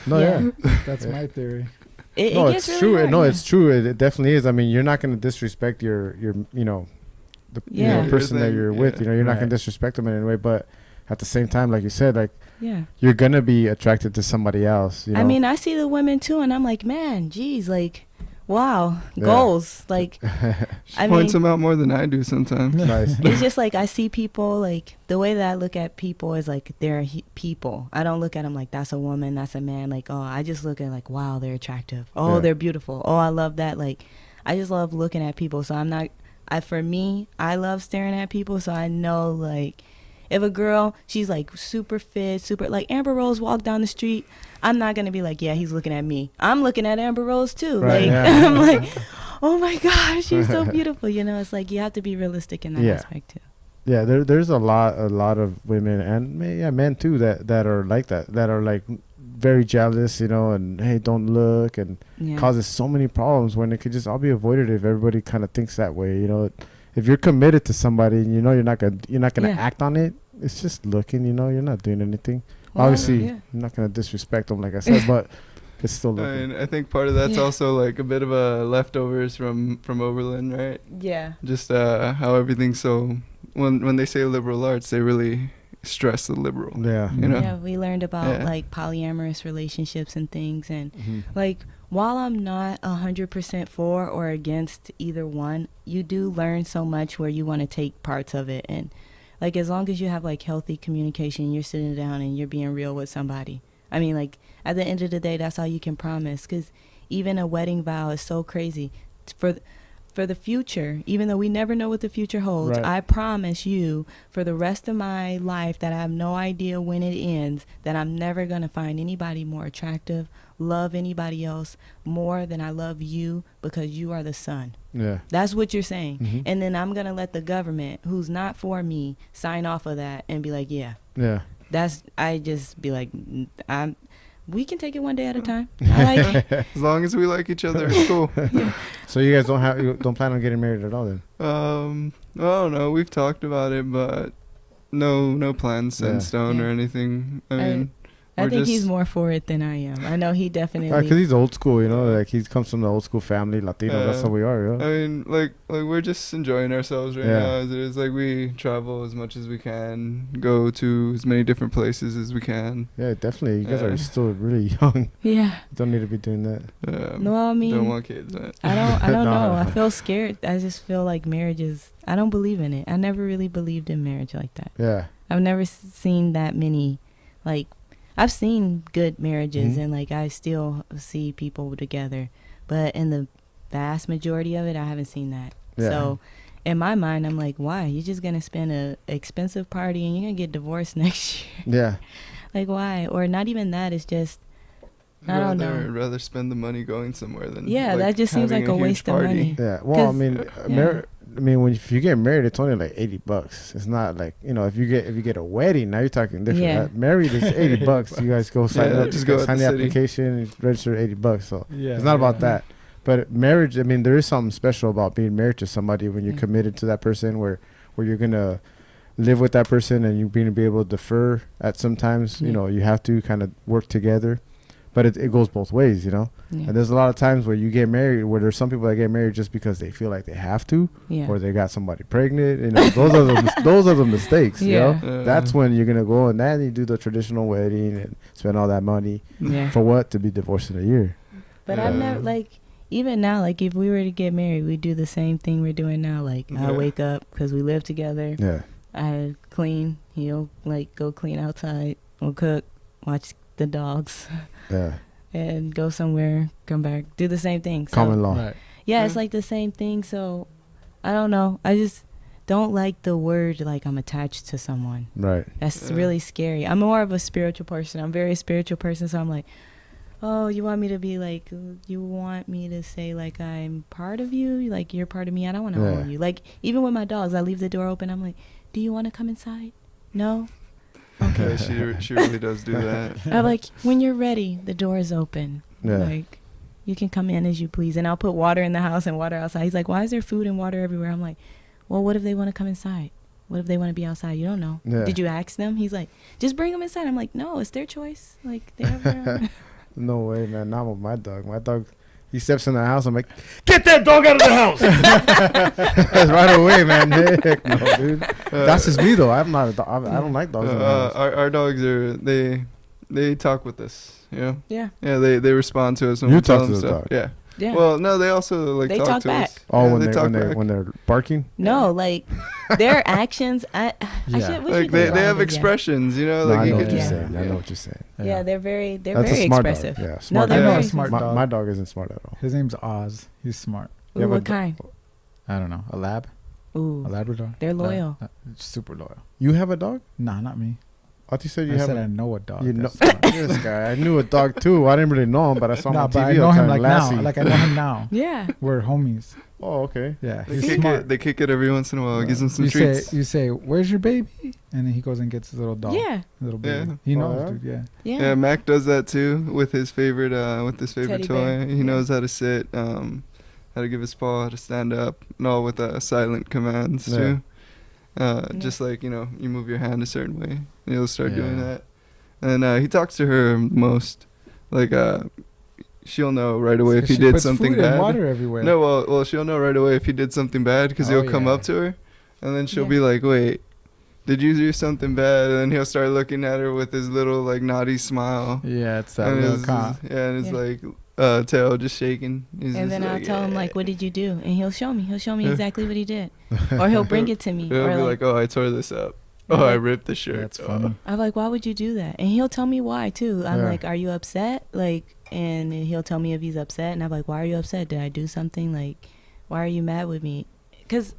No. Yeah. Yeah. That's my theory. It No, gets it's really true. hard, No, yeah. it's true. It definitely is. I mean, you're not going to disrespect your the Yeah. person that Your you're thing, with. yeah. You're not going Right. to disrespect them in any way. But at the same time, like you said, like, Yeah. you're gonna be attracted to somebody else. You know? I mean, I see the women too, and I'm like, man, geez, like, wow, Yeah. goals. Like, She I points mean, them out more than I do sometimes. Nice. it's just like I see people, like the way that I look at people is like they're people. I don't look at them like that's a woman, that's a man. Like, oh, I just look at like, wow, they're attractive. Oh, Yeah. they're beautiful. Oh, I love that. Like, I just love looking at people. So I'm not, for me, I love staring at people. So I know, like, if a girl, she's like super fit, super, like Amber Rose walked down the street, I'm not going to be like, yeah, he's looking at me. I'm looking at Amber Rose too. Right, Like, yeah. I'm like, oh my gosh, she's so beautiful. You know, it's like you have to be realistic in that Yeah. aspect too. Yeah, there's a lot of women and men too that are like that are like very jealous, you know, and hey, don't look, and Yeah. causes so many problems when it could just all be avoided if everybody kind of thinks that way, you know. If you're committed to somebody and you know you're not gonna Yeah. act on it, it's just looking, you know, you're not doing anything. Well, Obviously, yeah. you're not gonna disrespect them, like I said, but it's still looking. I mean, I think part of that's Yeah. also like a bit of a leftovers from Oberlin, right? Yeah. Just how everything's so when they say liberal arts, they really stress the liberal. Yeah. You know? Yeah, we learned about Yeah. like polyamorous relationships and things, and Mhm. like while I'm not 100% for or against either one, you do learn so much where you want to take parts of it, and like as long as you have like healthy communication, you're sitting down and you're being real with somebody. I mean, like at the end of the day, that's all you can promise, because even a wedding vow is so crazy for the future, even though we never know what the future holds. Right. I promise you for the rest of my life that I have no idea when it ends, that I'm never going to find anybody more attractive, love anybody else more than I love you, because you are the sun. Yeah. That's what you're saying. Mhm. And then I'm going to let the government, who's not for me, sign off of that and be like, yeah, Yeah. I just be like, we can take it one day at a time. I like it. As long as we like each other, it's cool. So you guys don't plan on getting married at all then? I don't know. We've talked about it, but no plans set in Yeah. stone or Yeah. anything. I mean, I we're think he's just- more for it than I am. I know he definitely. Because he's old school, you know, like he comes from the old school family, Latino. That's how we are, you know? I mean, like we're just enjoying ourselves right Yeah. now. As it is, like we travel as much as we can, go to as many different places as we can. Yeah, definitely. You guys Yeah. are still really young. Yeah. Don't need to be doing that. No, I mean, don't want kids. Right? I don't No. know. I feel scared. I just feel like marriage is. I don't believe in it. I never really believed in marriage like that. Yeah. I've never seen that many, like, I've seen good marriages, Mhm. and like I still see people together, but in the vast majority of it, I haven't seen that. Yeah. So in my mind, I'm like, why? You're just gonna spend a expensive party and you're gonna get divorced next year. Yeah. Like, why? Or not even that. It's just, I don't know. I'd rather spend the money going somewhere than Yeah, that just seems having like a huge waste of party. money. Yeah. Well, I 'Cause- mean, yeah. if you get married, it's only like $80. It's not like, you know, if you get a wedding, now you're talking different. Yeah. Married is $80. You guys go sign Yeah, up, just go at sign the the city. application, and register $80. So Yeah. it's not about that. But marriage, I mean, there is something special about being married to somebody when you're Mm. committed to that person, where you're gonna live with that person and you're going to be able to defer at sometimes. You Yeah. know, you have to kind of work together, but it goes both ways, you know. Yeah. And there's a lot of times where you get married, where there's some people that get married just because they feel like they have to, Yeah. or they got somebody pregnant. You know, those are the mistakes. You Yeah. know, that's when you're gonna go and then you do the traditional wedding and spend all that money Yeah. for what? To be divorced in a year. But Yeah. I've never, like, even now, like, if we were to get married, we do the same thing we're doing now. Like, I Yeah. wake up because we live together. Yeah. I clean. He'll, like, go clean outside. We'll cook, watch the dogs, Yeah. and go somewhere, come back, do the same thing. So, Common law. Right. yeah, Yeah. it's like the same thing. So, I don't know. I just don't like the word, like, I'm attached to someone. Right. That's Yeah. really scary. I'm more of a spiritual person. I'm a very spiritual person, so I'm like, oh, you want me to be like, you want me to say like I'm part of you, like you're part of me. I don't want to Yeah. own you. Like even with my dogs, I leave the door open. I'm like, do you want to come inside? No. Okay, she really does do that. I'm like, when you're ready, the door is open. Yeah. Like, you can come in as you please, and I'll put water in the house and water outside. He's like, why is there food and water everywhere? I'm like, well, what if they want to come inside? What if they want to be outside? You don't know. Yeah. Did you ask them? He's like, just bring them inside. I'm like, no, it's their choice. Like they have their own. No way, man. Not with my dog. My dog, he steps in the house. I'm like, get that dog out of the house. Right away, man. Heck no, dude. That's just me, though. I'm not a dog. I don't like dogs in the house. Our dogs are they talk with us. You know. Yeah. Yeah, they respond to us when You we tell talk them to the stuff. dog? Yeah. Yeah. Well, no, they also like They talk talk to back. us. Oh, Yeah, when they talk they back. when they're barking. No, like their actions. I Yeah. should. We Like should they do have that. Yeah. expressions, you know. No, Like I you know could what you're Yeah. saying. I know what you're saying. Yeah, they're very That's very a smart expressive. dog. Yeah, No, smart they're I know dog. a very smart My, dog. my dog isn't smart at all. His name's Oz. He's smart. Ooh, Yeah, what but kind? I don't know. A lab? Ooh, A Labrador? they're loyal. Super loyal. You have a dog? Nah, not me. I thought you said you I have said a I know a dog. You know, That's smart. this guy. I knew a dog too. I didn't really know him, but I saw him Nah, on but TV I know all the him time. like Lassie. now. Like I know him now. Yeah. We're homies. Oh, okay. Yeah, They he's kick smart. it. They kick it every once in a while. Gives them some you treats. say, where's your baby? And then he goes and gets his little dog. Yeah. Little baby. Yeah. He Oh, knows, yeah? dude. Yeah. Yeah. Yeah, Mac does that too with his favorite Teddy toy. bear. He Yeah. knows how to sit, how to give his paw, how to stand up, and all with silent commands Yeah. too. Just like you move your hand a certain way, and he'll start doing Yeah. that. And he talks to her most, like she'll know right away if he She did puts something food and bad. water everywhere. No, well, she'll know right away if he did something bad because Oh, he'll come yeah. up to her, and then she'll Yeah. be like, "Wait, did you do something bad?" And then he'll start looking at her with his little like naughty smile. Yeah, it's that And little his, cop. and his Yeah. like tail just shaking. He's And just then I'll like, tell him "Yeah." like, "What did you do?" And he'll show me. He'll show me Yeah. exactly what he did, or he'll bring it to me. He'll Or be like, like, "Oh, I tore this up. Yeah. Oh, I ripped the shirt." That's Oh. funny. I'm like, "Why would you do that?" And he'll tell me why too. I'm Yeah. like, "Are you upset?" Like, and he'll tell me if he's upset, and I'm like, "Why are you upset? Did I do something? Like, why are you mad with me?" Because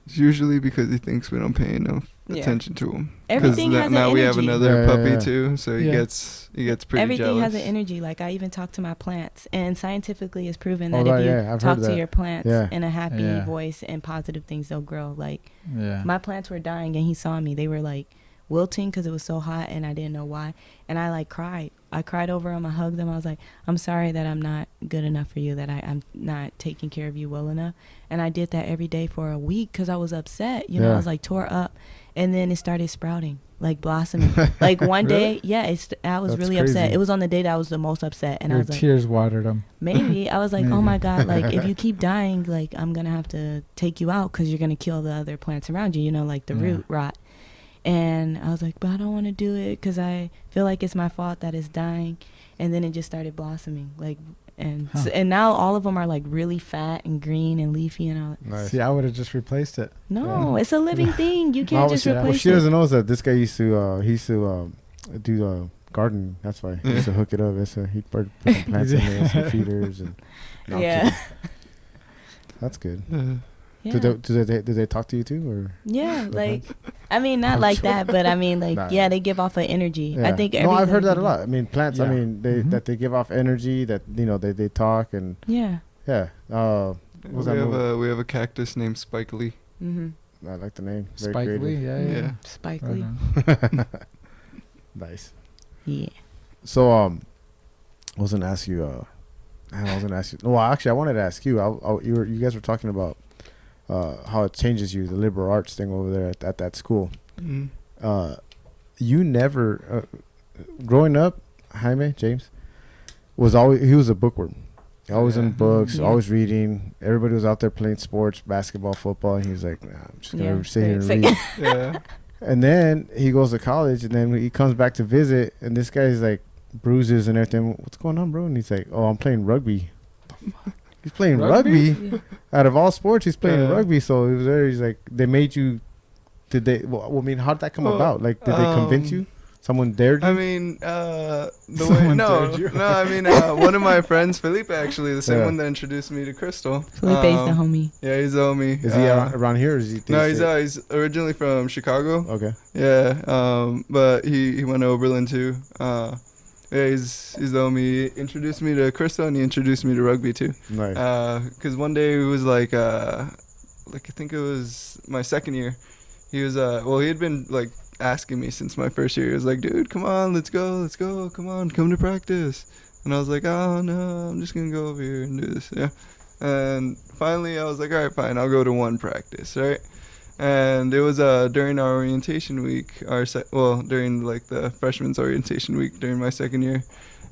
It's usually because he thinks we don't pay enough Yeah. attention to him. everything has an now we have energy. another Yeah, puppy yeah. too, so he Yeah. gets pretty everything jealous. has an energy. Like I even talk to my plants, and scientifically it's proven Oh, that right, if you yeah, I've talk heard to that. your plants Yeah. in a happy Yeah. voice and positive things, they'll grow. Like Yeah. my plants were dying, and he saw me. They were like wilting because it was so hot, and I didn't know why. And I like cried. I cried over them. I hugged them. I was like, "I'm sorry that I'm not good enough for you. That I'm not taking care of you well enough." And I did that every day for a week because I was upset. You know, Yeah. I was like tore up, and then it started sprouting, like blossoming. Like one day, yeah, I was That's really crazy. upset. It was on the day that I was the most upset, and I Your was like, tears watered him. maybe. I was like, Maybe. oh my God, like if you keep dying, like I'm gonna have to take you out because you're gonna kill the other plants around you. You know, like the Yeah. root rot. And I was like, but I don't want to do it because I feel like it's my fault that it's dying. And then it just started blossoming, like, and Huh. and now all of them are like really fat and green and leafy and all. Nice. See, I would have just replaced it. No, it's a living thing. You can't Oh, just yeah. well, replace she it. doesn't know that this guy used to do gardening. That's why he used to hook it up. That's he put some plants in there, some feeders, and no, I'm Yeah. kidding. That's good. Yeah. Do they talk to you too, or Yeah, Okay. like, I mean, not like that, but I mean, like, Nah. yeah, they give off an energy. I Yeah. think no, I've heard that a everything- lot. I mean, plants. I Yeah. mean, Mhm. that they give off energy. That they talk and Yeah. yeah. What's that movie? We have a cactus named Spike Lee. Mm-hmm. I like the name. Very Spike creative. Lee, yeah. Yeah. Spike Right Lee. on. Nice. Yeah. So I was gonna ask you. I was gonna ask you. No, actually, I wanted to ask you. You guys were talking about how it changes you, the liberal arts thing over there at that school. Mm-hmm. You never, growing up, Jaime James was a bookworm. Always in Yeah. books, Yeah. always reading. Everybody was out there playing sports, basketball, football, and he was like, "Nah, I'm just gonna Yeah. sit here and Very read." Yeah. And then he goes to college, and then he comes back to visit, and this guy's like bruises and everything. What's going on, bro? And he's like, "Oh, I'm playing rugby." He's playing Rugby? rugby. Out of all sports, he's playing Yeah. rugby. So he was there. He's like, they made you. Did they? Well, I mean, how did that come Well, about? Like, did they convince you? Someone dared you? I mean, the way Someone no, dared you. no. I mean, one of my friends, Felipe, actually, the same Yeah. one that introduced me to Christal. Felipe's the homie. Yeah, he's the homie. Is he around here? Or is he? No, he's originally from Chicago. Okay. Yeah, but he went to Oberlin too. Yeah, he's the homie. He introduced me to Christal, and he introduced me to rugby too. Nice. Cause one day it was like I think it was my second year. He was he had been like asking me since my first year. He was like, "Dude, come on, let's go, come on, come to practice." And I was like, "Oh no, I'm just gonna go over here and do this." Yeah. And finally, I was like, "All right, fine, I'll go to one practice, right?" And it was during our orientation week, during like the freshman's orientation week during my second year,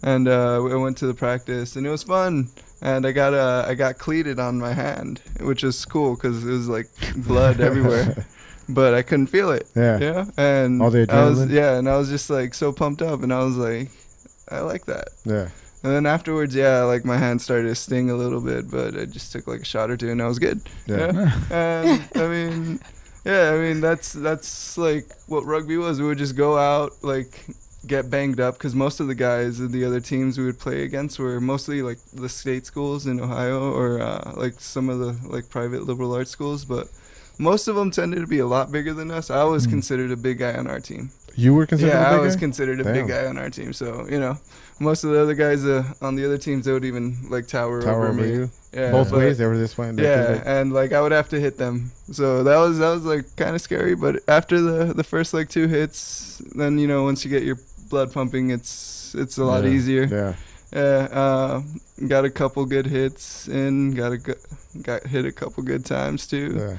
and I went to the practice, and it was fun. And I got cleated on my hand, which is cool because it was like blood everywhere, but I couldn't feel it. Yeah. Yeah, and All the I was adrenaline? and I was just like so pumped up, and I was like, I like that. Yeah. And then afterwards, yeah, like my hand started to sting a little bit, but I just took like a shot or two and I was good. Yeah. And I mean, that's like what rugby was. We would just go out, like get banged up, because most of the guys in the other teams we would play against were mostly like the state schools in Ohio, or like some of the like private liberal arts schools, but most of them tended to be a lot bigger than us. I was considered a big guy on our team. You were considered a big guy? I was considered a big guy on our team. So, you know, most of the other guys on the other teams, they would even like tower over me. You? Yeah, both ways, they were this way. Yeah, and like I would have to hit them. So that was like kind of scary. But after the first like 2 hits, then, you know, once you get your blood pumping, it's a lot easier. Yeah. Yeah. Got a couple good hits in. Got hit a couple good times too.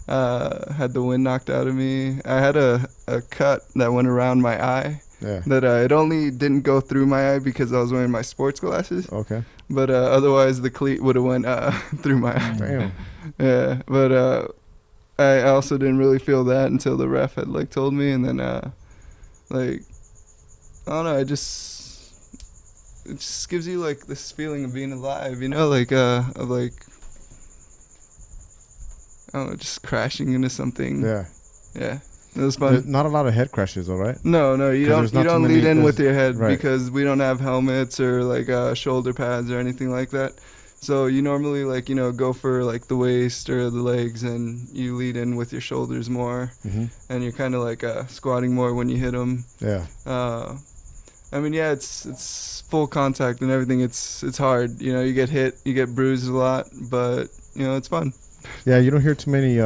Yeah. Had the wind knocked out of me. I had a cut that went around my eye. Yeah. That it only didn't go through my eye because I was wearing my sports glasses. Okay. But otherwise the cleat would have went through my eye. Damn. Yeah. But I also didn't really feel that until the ref had like told me, and then like I don't know. It just gives you like this feeling of being alive, you know, like of like, I don't know, just crashing into something. Yeah. Yeah. It was fun. There's not a lot of head crashes, though, right? No, you don't lead in with your head, right, because we don't have helmets or like shoulder pads or anything like that. So you normally like, you know, go for like the waist or the legs, and you lead in with your shoulders more, and you're kind of like squatting more when you hit them. Yeah. I mean, yeah, it's full contact and everything. It's hard, you know. You get hit, you get bruised a lot, but you know, it's fun. Yeah, you don't hear too many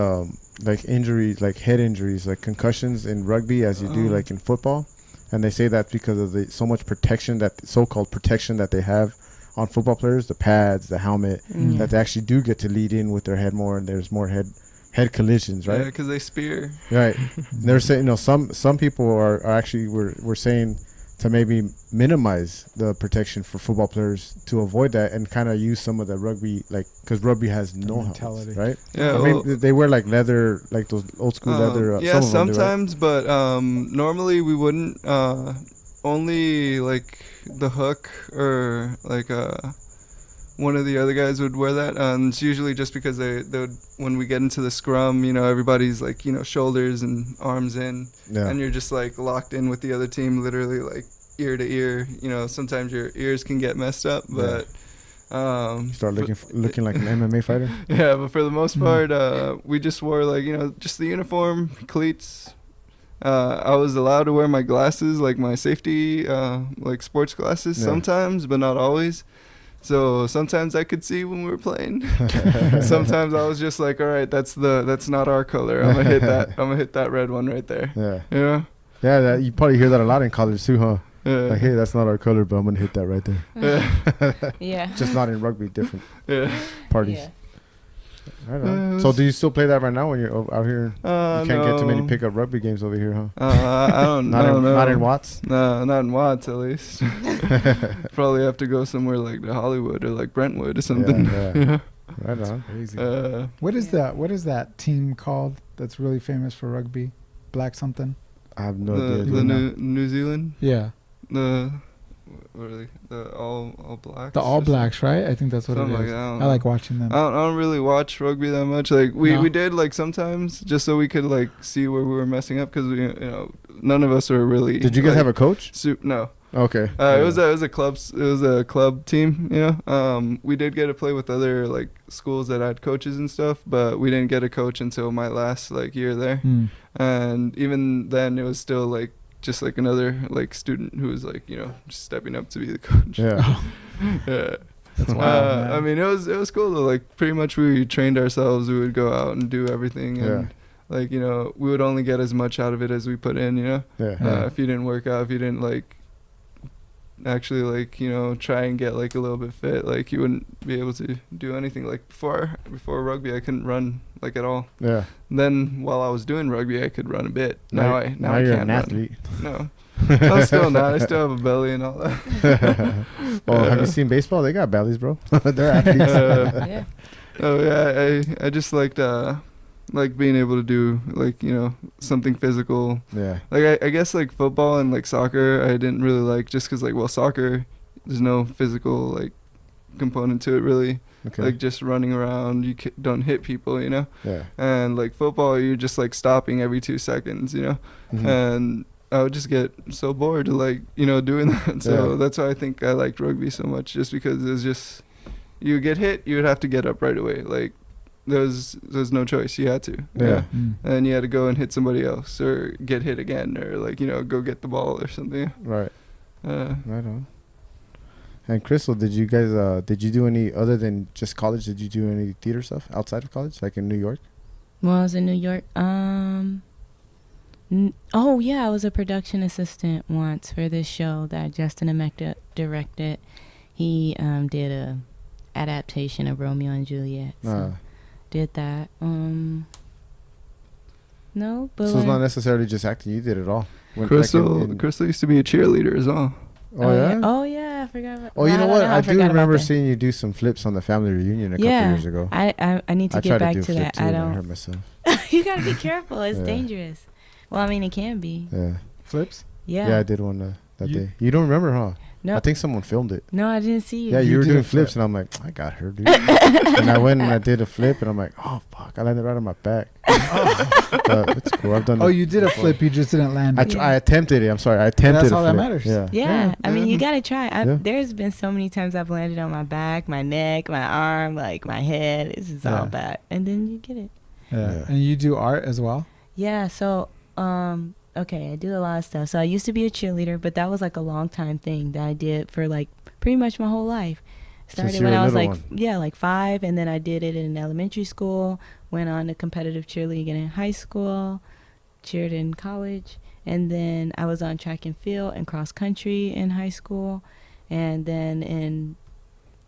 like injuries, like head injuries, like concussions in rugby as you do like in football, and they say that's because of the so much protection, that so-called protection that they have on football players, the pads, the helmet, that they actually do get to lead in with their head more, and there's more head collisions, right? Yeah, because they spear. Right. They're saying, you know, some people are actually we're saying to maybe minimize the protection for football players to avoid that, and kind of use some of the rugby, like, because rugby has no mentality, right? Yeah, I mean, they wear like leather, like those old school leather. Yeah, some sometimes, do, right? But normally we wouldn't. Only like the hook or like one of the other guys would wear that, and it's usually just because they would, when we get into the scrum, you know, everybody's like, you know, shoulders and arms in, and you're just like locked in with the other team, literally like ear to ear. You know, sometimes your ears can get messed up, but you start looking like an MMA fighter. Yeah, but for the most part, we just wore like, you know, just the uniform, cleats. I was allowed to wear my glasses, like my safety, like sports glasses sometimes, but not always. So sometimes I could see when we were playing. Sometimes I was just like, all right, that's not our color. I'm gonna hit that red one right there. Yeah. Yeah. Yeah, you probably hear that a lot in college too, huh? Yeah. Like, hey, that's not our color, but I'm gonna hit that right there. Yeah. Yeah. Just not in rugby, different parties. Yeah. Right on. So do you still play that right now when you're out here? You can't get too many pickup rugby games over here, huh? I don't know. Not in Watts? No, not in Watts at least. Probably have to go somewhere like to Hollywood or like Brentwood or something. Yeah. Right on. Crazy. What is that team called that's really famous for rugby? Black something? I have no idea. The New Zealand? Yeah. What are they? The all blacks. The All Blacks, right? I think that's what something it is. Like that, I like watching them. I don't really watch rugby that much. Like we did like sometimes just so we could like see where we were messing up, because you know, none of us were really. Did you guys have a coach? No. Okay. It was a club team. You know, we did get to play with other like schools that had coaches and stuff, but we didn't get a coach until my last like year there, and even then it was still like just like another like student who was like, you know, just stepping up to be the coach. Yeah. Yeah. That's wild. I mean, it was cool though. Like pretty much we trained ourselves. We would go out and do everything, and like, you know, we would only get as much out of it as we put in. You know, if you didn't work out, if you didn't like actually like, you know, try and get like a little bit fit, like you wouldn't be able to do anything. Like before rugby, I couldn't run like at all. Yeah. And then while I was doing rugby, I could run a bit. Now I you're can't an athlete. No. I'm still not. I still have a belly and all that. Have you seen baseball? They got bellies, bro. They're athletes. Oh yeah, I just liked like being able to do like, you know, something physical. Yeah. Like I guess like football and like soccer I didn't really like, just because like, well, soccer there's no physical like component to it really. Okay. Like just running around, you don't hit people, you know. Yeah. And like football, you're just like stopping every 2 seconds, you know. Mhm. And I would just get so bored like, you know, doing that. So Yeah. that's why I think I liked rugby so much, just because it's just, you get hit, you would have to get up right away. Like there's no choice, you had to. Yeah. And you had to go and hit somebody else or get hit again, or like, you know, go get the ball or something. Right. Right on. And Christal, did you do any, other than just college, did you do any theater stuff outside of college, like in New York? When I was in New York, oh yeah, I was a production assistant once for this show that Justin Amecta directed. He did a adaptation of Romeo and Juliet. So did that. No, but so it's not necessarily just acting. You did it all. Christal used to be a cheerleader as well. Oh yeah. Oh yeah, I forgot about. Oh, you know what? I do remember that. seeing you do some flips on the family reunion a couple years ago. I need to get back to that. Too, I don't. I hurt myself. You gotta be careful. It's dangerous. Well, I mean, it can be. Yeah. Flips? Yeah. Yeah, I did one that day. You don't remember, huh? No. I think someone filmed it. No, I didn't see you. Yeah, you were did doing a flip. flips, and I'm like, I got her, dude. And I went and I did a flip, and I'm like, oh fuck, I landed right on my back. It's cool. I've done. Oh, you did a flip. You just didn't land. I attempted it. I'm sorry. I attempted. That's a all that flip. matters. Yeah. Yeah, I mean, you gotta try. Yeah. There's been so many times I've landed on my back, my neck, my arm, like my head. It's just all bad, and then you get it. Yeah. And you do art as well? Yeah. So, okay, I do a lot of stuff. So I used to be a cheerleader, but that was like a long time thing that I did for like pretty much my whole life. Started when I was like, like 5, and then I did it in elementary school, went on to competitive cheerleading in high school, cheered in college, and then I was on track and field and cross country in high school, and then in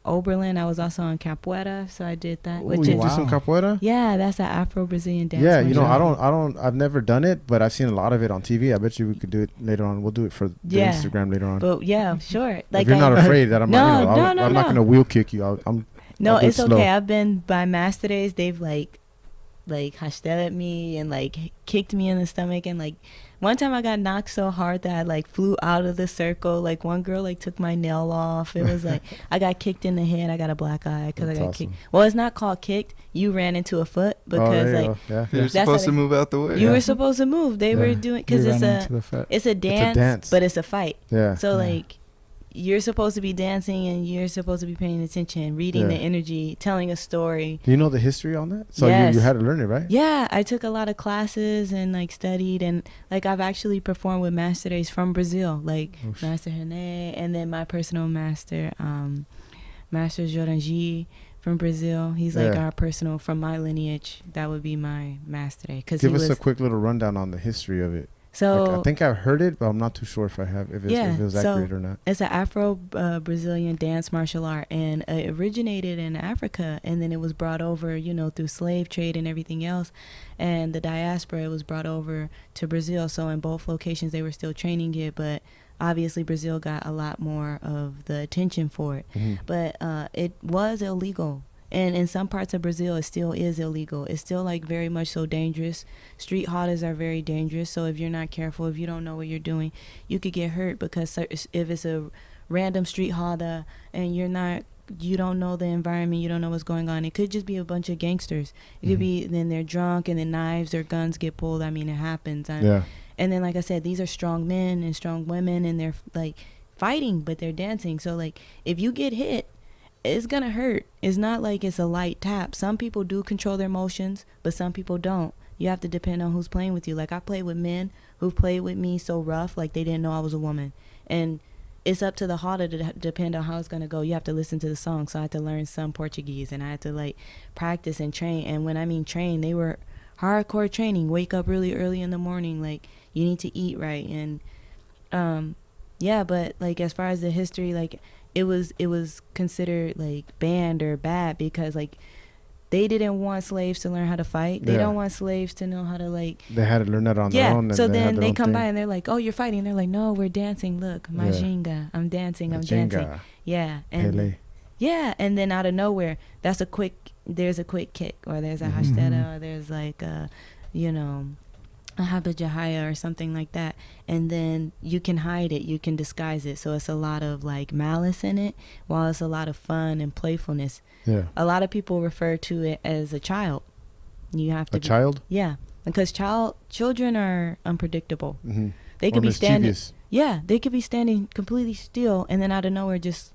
Oberlin I was also on capoeira, so I did that. You do some capoeira? Yeah, that's an Afro-Brazilian dance. Yeah, you know, I've never done it, but I've seen a lot of it on TV. I bet you we could do it later on. We'll do it for the Instagram later on. But yeah, sure. Like, if you're not afraid that I'm I'm not going to wheel kick you. I'll it's okay. I've been by Master Days. They've like hashtag at me and like kicked me in the stomach, and like one time I got knocked so hard that I like flew out of the circle. Like one girl like took my nail off. It was like I got kicked in the head. I got a black eye because I got kicked. Well, it's not called kicked. You ran into a foot because you're supposed to move out the way. You were supposed to move. They were doing because it's a dance, but it's a fight. Yeah. So like you're supposed to be dancing and you're supposed to be paying attention, reading the energy, telling a story. Do you know the history on that? So you had to learn it, right? Yeah, I took a lot of classes and like studied, and like I've actually performed with Master Days from Brazil, like Master René, and then my personal master, Master Jorangi from Brazil. He's like our personal, from my lineage. That would be my Master Day. Give us a quick little rundown on the history of it. So I think I've heard it, but I'm not too sure if it was accurate or not. It's an Afro-Brazilian dance martial art, and it originated in Africa, and then it was brought over, through slave trade and everything else, and the diaspora, it was brought over to Brazil. So in both locations, they were still training it, but obviously Brazil got a lot more of the attention for it. Mm-hmm. But it was illegal. And in some parts of Brazil, it still is illegal. It's still like very much so dangerous. Street hodders are very dangerous. So if you're not careful, if you don't know what you're doing, you could get hurt, because if it's a random street hodder and you don't know the environment, you don't know what's going on. It could just be a bunch of gangsters. It could be, then they're drunk and then knives or guns get pulled. I mean, it happens. And then, like I said, these are strong men and strong women, and they're like fighting, but they're dancing. So like if you get hit, it's gonna hurt. It's not like it's a light tap. Some people do control their emotions, but some people don't. You have to depend on who's playing with you. Like I played with men who played with me so rough, like they didn't know I was a woman. And it's up to the harder to depend on how it's gonna go. You have to listen to the song. So I had to learn some Portuguese, and I had to like practice and train. And when I mean train, they were hardcore training. Wake up really early in the morning. Like you need to eat right. And but like as far as the history, like it was considered like banned or bad because like they didn't want slaves to learn how to fight. They don't want slaves to know how to like. They had to learn that on their own. So then they come by and they're like, "Oh, you're fighting." They're like, "No, we're dancing. Look, majinga. I'm dancing. I'm dancing." Yeah, and and then out of nowhere, there's a quick kick, or there's a hashtera, or there's like a, a habajahaya or something like that, and then you can hide it, you can disguise it, so it's a lot of like malice in it, while it's a lot of fun and playfulness. Yeah. A lot of people refer to it as a child. You have to A child? Yeah, because children are unpredictable. Mm-hmm. They could be standing. Yeah, they could be standing completely still, and then out of nowhere just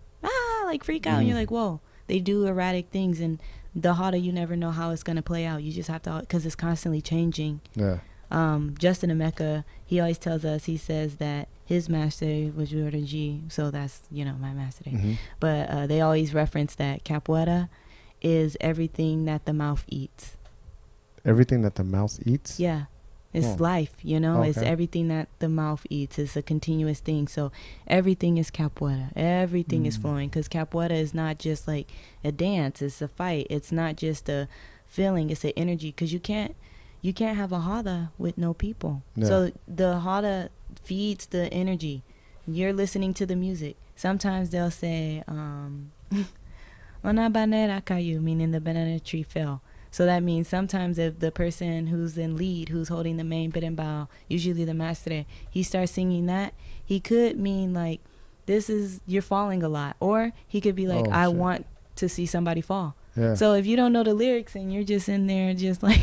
like freak out, and you're like, whoa. They do erratic things, and the hada, you never know how it's gonna play out. You just have to, because it's constantly changing. Yeah. Justin Emeka, he always tells us, he says that his master was Yoruji, so that's, my master. Mm-hmm. But they always reference that capoeira is everything that the mouth eats. Everything that the mouth eats? Yeah. It's life, Okay. It's everything that the mouth eats. It's a continuous thing. So everything is capoeira. Everything is flowing, because capoeira is not just like a dance. It's a fight. It's not just a feeling. It's an energy, because you can't have a hada with no people. Yeah. So the hada feeds the energy. You're listening to the music. Sometimes they'll say, "Una banana cayó," meaning the banana tree fell. So that means sometimes if the person who's in lead, who's holding the main berimbau, usually the maestre, he starts singing that, he could mean like, you're falling a lot. Or he could be like, I want to see somebody fall. Yeah. So if you don't know the lyrics and you're just in there just like,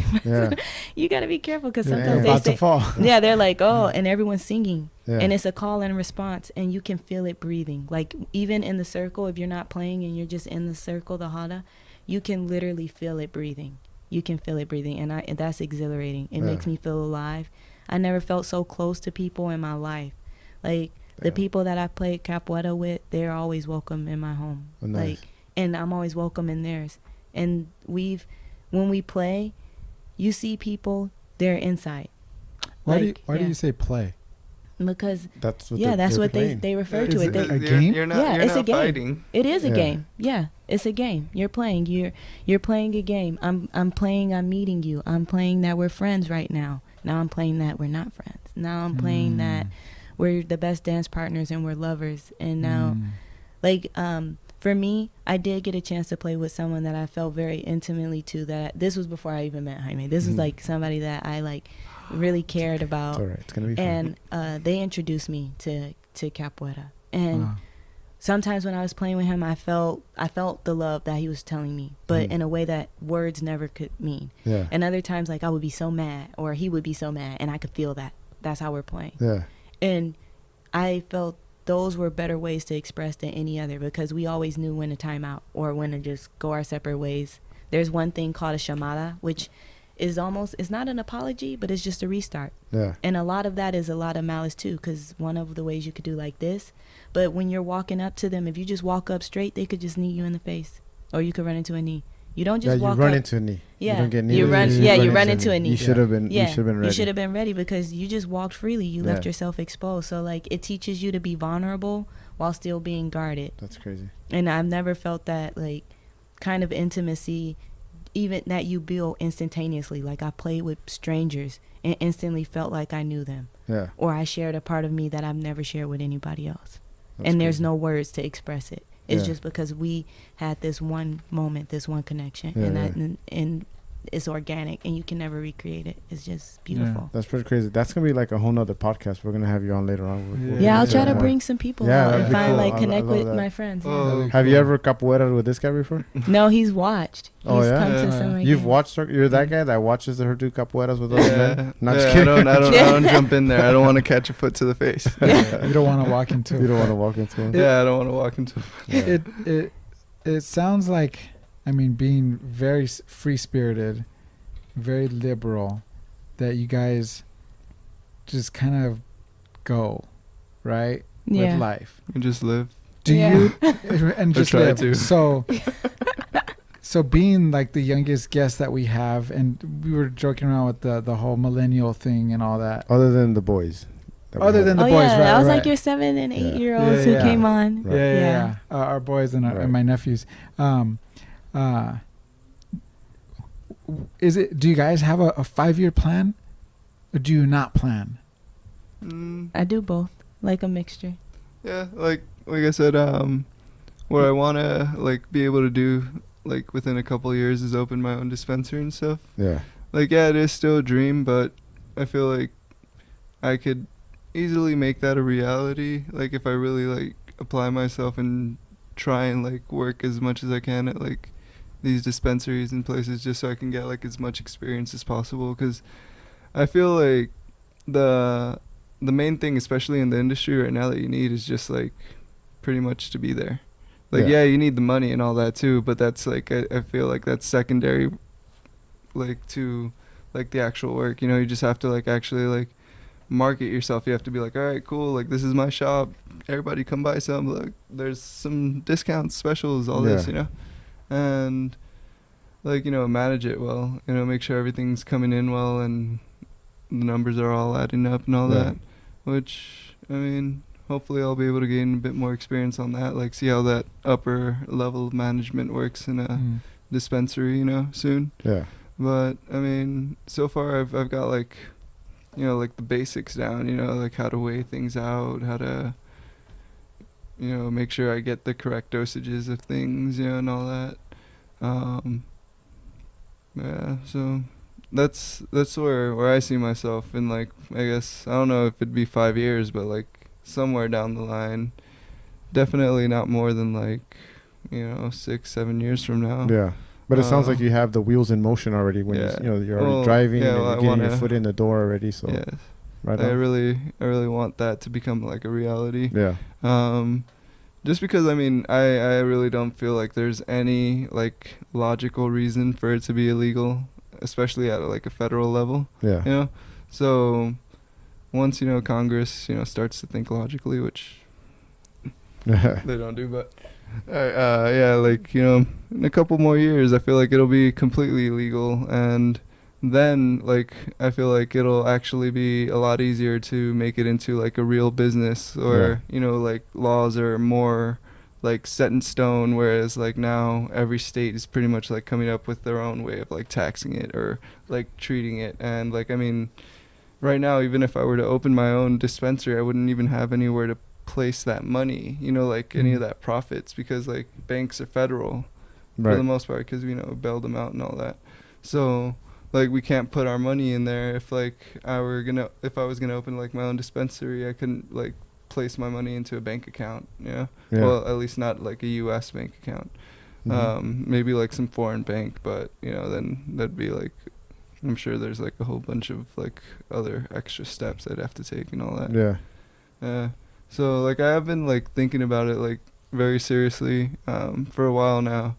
you got to be careful, because sometimes they say, fall. Yeah, they're like, and everyone's singing. Yeah. And it's a call and response, and you can feel it breathing. Like even in the circle, if you're not playing and you're just in the circle, the hada, you can literally feel it breathing. You can feel it breathing, and that's exhilarating. It makes me feel alive. I never felt so close to people in my life. Like the people that I played capoeira with, they're always welcome in my home. Oh, nice. And I'm always welcome in theirs. And when we play, you see people, they're inside. Why do you say play? Because that's what they refer to it. A game? You're not it's a game. Fighting. It is a game. Yeah, it's a game. You're playing. You're playing a game. I'm playing. I'm meeting you. I'm playing that we're friends right now. Now I'm playing that we're not friends. Now I'm playing that we're the best dance partners and we're lovers. And now, for me, I did get a chance to play with someone that I felt very intimately to. This was before I even met Jaime. This was like somebody that I really cared about. It's all right. It's gonna be fun. And they introduced me to capoeira. And sometimes when I was playing with him, I felt the love that he was telling me, but in a way that words never could mean. Yeah. And other times, I would be so mad, or he would be so mad, and I could feel that. That's how we're playing. Yeah. And I felt those were better ways to express than any other, because we always knew when to time out or when to just go our separate ways. There's one thing called a chamada, which is it's not an apology, but it's just a restart. Yeah. And a lot of that is a lot of malice too, because one of the ways you could do like this, but when you're walking up to them, if you just walk up straight, they could just knee you in the face, or you could run into a knee. You don't just walk up. You run into a knee. Yeah. You don't get knee. You run into a knee. You should have been. Yeah. You should have been ready. You should have been ready, because you just walked freely. You left yourself exposed. So it teaches you to be vulnerable while still being guarded. That's crazy. And I've never felt that kind of intimacy, even that you build instantaneously. I played with strangers and instantly felt like I knew them. Yeah. Or I shared a part of me that I've never shared with anybody else. That's and there's crazy. No words to express it. It's just because we had this one moment, this one connection, and it's organic, and you can never recreate it. It's just beautiful. Yeah. That's pretty crazy. That's gonna be a whole nother podcast. We're gonna have you on later on. I'll try to bring some people out and find connect with my friends. Oh, have you ever capoeira with this guy before? No, he's watched. He's come to some You've watched her? You're that guy that watches her do capoeiras with other men? Not just kidding. I don't jump in there. I don't want to catch a foot to the face. You don't want to walk into it. You don't want to walk into it. I don't want to walk into it. It sounds like, being very free-spirited, very liberal, that you guys just kind of go, right? With life. And just live. Do you? And just live. To. So being the youngest guest that we have, and we were joking around with the whole millennial thing and all that. Other than the boys. Other than the boys, right? That was your 7 and 8 year olds who came on. Right. Yeah. Our boys and my nephews. Do you guys have a 5-year plan, or do you not plan? I do both, a mixture. Yeah, like I said, what I want to be able to do within a couple of years is open my own dispensary and stuff. Yeah. It is still a dream, but I feel like I could easily make that a reality, like if I really like apply myself and try and like work as much as I can at like these dispensaries and places, just so I can get like as much experience as possible. Because I feel like the main thing, especially in the industry right now, that you need is just like pretty much to be there. Like yeah, you need the money and all that too, but that's like I feel like that's secondary, like to like the actual work. You know, you just have to like actually like market yourself. You have to be like, all right, cool, like this is my shop, everybody come buy some, look, there's some discounts, specials, all this, you know, and like, you know, manage it well, you know, make sure everything's coming in well and the numbers are all adding up and all that, which I mean, hopefully I'll be able to gain a bit more experience on that, like see how that upper level of management works in a dispensary, you know, soon. But I mean, so far I've got like, you know, like the basics down, you know, like how to weigh things out, how to, you know, make sure I get the correct dosages of things, you know, and all that. Yeah, so that's where I see myself in, like, I guess, I don't know if it'd be 5 years, but like somewhere down the line, definitely not more than like, you know, 6-7 years from now. Yeah. But it sounds like you have the wheels in motion already when you're already driving and you're getting your foot in the door already. So right I really want that to become like a reality. Yeah. Just because I mean I really don't feel like there's any like logical reason for it to be illegal, especially at like a federal level. Yeah. You know? So once, you know, Congress, you know, starts to think logically, which they don't do, but yeah, like, you know, in a couple more years I feel like it'll be completely illegal, and then like I feel like it'll actually be a lot easier to make it into like a real business, or you know, like laws are more like set in stone, whereas like now every state is pretty much like coming up with their own way of like taxing it or like treating it. And like I mean, right now even if I were to open my own dispensary, I wouldn't even have anywhere to place that money, you know, like any of that profits, because like banks are federal for the most part, because, you know, bailed them out and all that. So like we can't put our money in there. If like if I was gonna open like my own dispensary, I couldn't like place my money into a bank account, you know. Well, at least not like a US bank account. Maybe like some foreign bank, but you know, then that'd be like, I'm sure there's like a whole bunch of like other extra steps I'd have to take and all that. So like I have been like thinking about it like very seriously for a while now,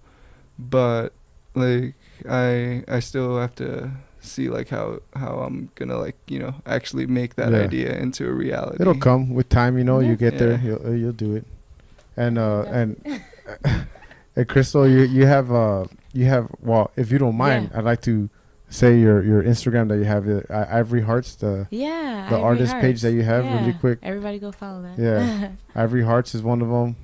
but like I still have to see like how I'm gonna like, you know, actually make that idea into a reality. It'll come with time, you know. You get there, you'll do it. And and Christal, you have well, if you don't mind, I'd like to say your Instagram that you have, Ivory Hearts, the artist page that you have, really quick. Everybody go follow that. Ivory Hearts is one of them.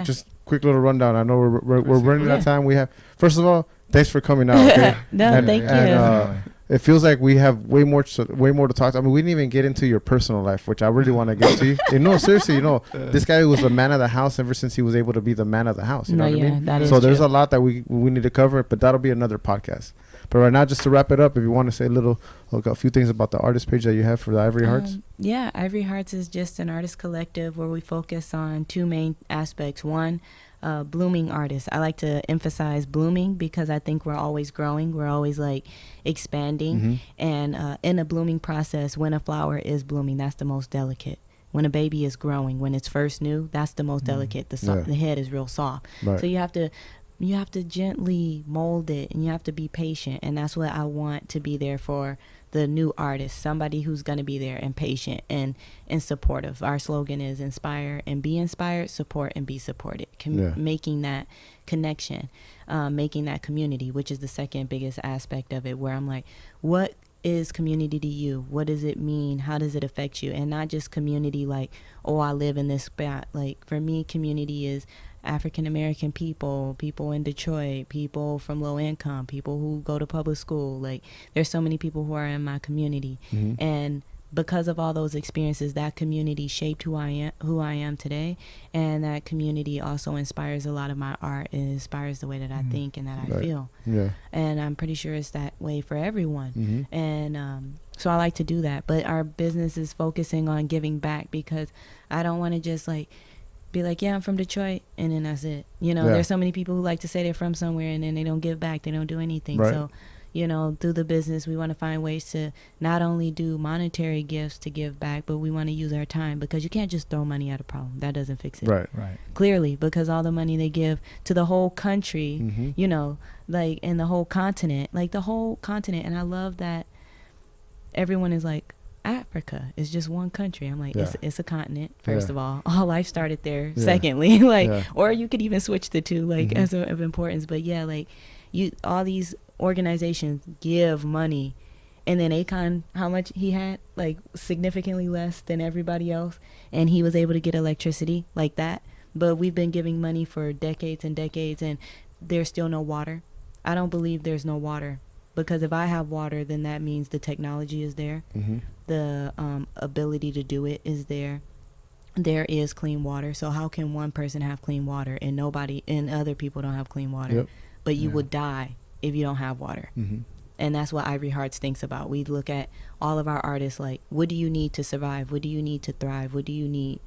Just quick little rundown. I know we're running out of time. We have, first of all, thanks for coming out. Okay? Thank you. It feels like we have way more to talk. I mean, we didn't even get into your personal life, which I really want to get to. You know, seriously, you know, this guy was the man of the house ever since he was able to be the man of the house. You know what I mean? That is so there's true. a lot that we need to cover, but that'll be another podcast. But right now, just to wrap it up, if you want to say a few things about the artist page that you have for the Ivory Hearts. Ivory Hearts is just an artist collective where we focus on two main aspects. One, blooming artists. I like to emphasize blooming because I think we're always growing. We're always like expanding. And in a blooming process, when a flower is blooming, that's the most delicate. When a baby is growing, when it's first new, that's the most delicate. The head is real soft. So you have to gently mold it, and you have to be patient. And that's what I want to be there for the new artist, somebody who's going to be there and patient and supportive. Our slogan is inspire and be inspired, support and be supported. Making that connection, making that community, which is the second biggest aspect of it, where I'm like, what is community to you? What does it mean? How does it affect you? And not just community like, oh, I live in this spot. Like for me, community is African American people in Detroit, people from low income, people who go to public school. Like there's so many people who are in my community, and because of all those experiences, that community shaped who I am today, and that community also inspires a lot of my art. It inspires the way that I think and that I feel. And I'm pretty sure it's that way for everyone. And So I like to do that. But our business is focusing on giving back, because I don't want to just like be like, yeah, I'm from Detroit, and then that's it. You know, there's so many people who like to say they're from somewhere and then they don't give back. They don't do anything. Right. So, you know, through the business, we want to find ways to not only do monetary gifts to give back, but we want to use our time, because you can't just throw money at a problem. That doesn't fix it. Right. Clearly, because all the money they give to the whole country, you know, like, and the whole continent, And I love that everyone is like, Africa is just one country. I'm like, it's a continent, first of all life started there. Secondly, like, or you could even switch the two, like, as of importance. But yeah, like, all these organizations give money, and then Akon, how much he had, like, significantly less than everybody else, and he was able to get electricity like that. But we've been giving money for decades and decades, and there's still no water. I don't believe there's no water, because if I have water, then that means the technology is there. The ability to do it is there. There is clean water. So how can one person have clean water and nobody and other people don't have clean water? But you would die if you don't have water. And that's what Ivory Hearts thinks about. We look at all of our artists like, what do you need to survive? What do you need to thrive? What do you need?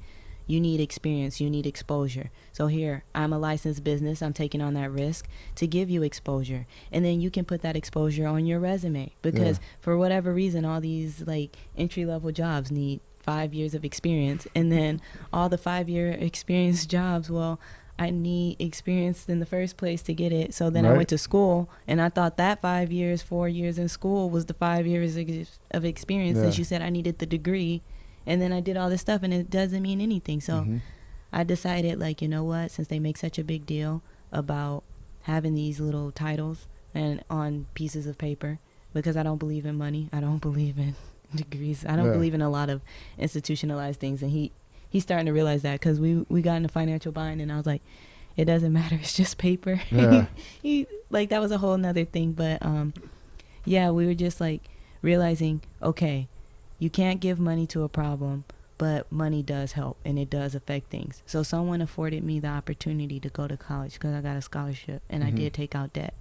You need experience. You need exposure. So here, I'm a licensed business. I'm taking on that risk to give you exposure. And then you can put that exposure on your resume, because for whatever reason, all these like entry-level jobs need 5 years of experience. And then all the 5-year experience jobs, well, I need experience in the first place to get it. So then I went to school, and I thought that 5 years, 4 years in school was the 5 years of experience. And she said I needed the degree. And then I did all this stuff, and it doesn't mean anything. So I decided, like, you know what, since they make such a big deal about having these little titles and on pieces of paper, because I don't believe in money. I don't believe in degrees. I don't believe in a lot of institutionalized things. And he's starting to realize that, because we got in a financial bind, and I was like, it doesn't matter. It's just paper. He like, that was a whole nother thing. But yeah, we were just like realizing, okay, you can't give money to a problem, but money does help, and it does affect things. So someone afforded me the opportunity to go to college, because I got a scholarship, and I did take out debt.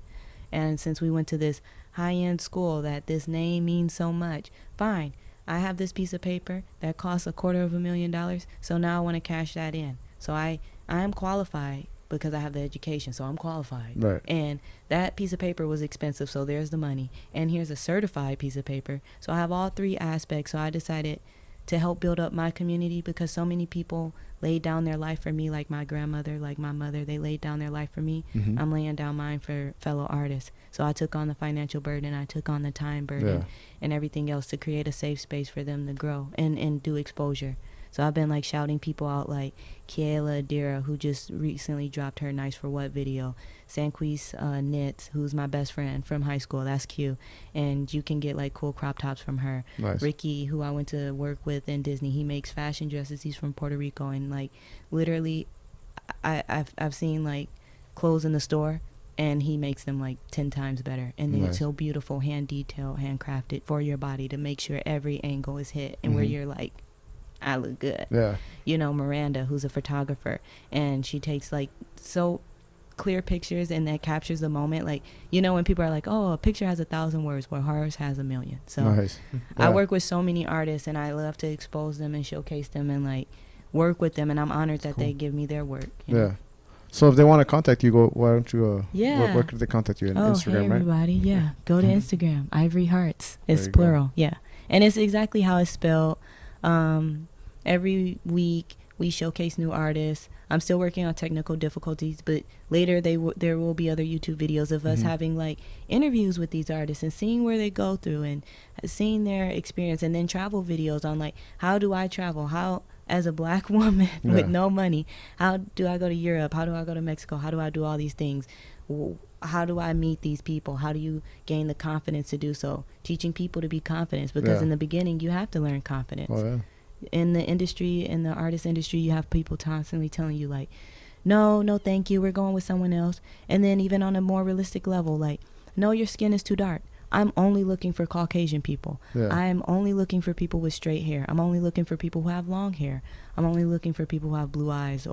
And since we went to this high-end school that this name means so much, fine, I have this piece of paper that costs $250,000, so now I want to cash that in. So I am qualified, because I have the education, so I'm qualified. Right. And that piece of paper was expensive, so there's the money. And here's a certified piece of paper. So I have all three aspects. So I decided to help build up my community, because so many people laid down their life for me, like my grandmother, like my mother. They laid down their life for me. I'm laying down mine for fellow artists. So I took on the financial burden, I took on the time burden, and everything else to create a safe space for them to grow and do exposure. So I've been like shouting people out, like Kiela Adira, who just recently dropped her Nice for What video. Sanquise Knits, who's my best friend from high school. That's cute. And you can get like cool crop tops from her. Nice. Ricky, who I went to work with in Disney, he makes fashion dresses. He's from Puerto Rico. And like literally, I've seen like clothes in the store, and he makes them like 10 times better. And they're so beautiful, hand detailed, handcrafted for your body to make sure every angle is hit, and where you're like, I look good. You know, Miranda, who's a photographer, and she takes like so clear pictures, and that captures the moment. Like, you know, when people are like, oh, a picture has 1,000 words, well, hers has 1,000,000. So I work with so many artists, and I love to expose them and showcase them and like work with them, and I'm honored that they give me their work. You know? So if they want to contact you, why don't you where could they contact you? Instagram, hey, everybody, right? Go to Instagram. Ivory Hearts. It's plural. And it's exactly how it's spelled. Every week we showcase new artists. I'm still working on technical difficulties, but later there will be other YouTube videos of us having like interviews with these artists and seeing where they go through and seeing their experience, and then travel videos on like, how do I travel? How, as a black woman with no money, how do I go to Europe? How do I go to Mexico? How do I do all these things? How do I meet these people? How do you gain the confidence to do so? Teaching people to be confident, because in the beginning you have to learn confidence. In the industry, in the artist industry, you have people constantly telling you like, no, thank you, we're going with someone else. And then even on a more realistic level, like, no, your skin is too dark. I'm only looking for Caucasian people. I'm only looking for people with straight hair. I'm only looking for people who have long hair. I'm only looking for people who have blue eyes,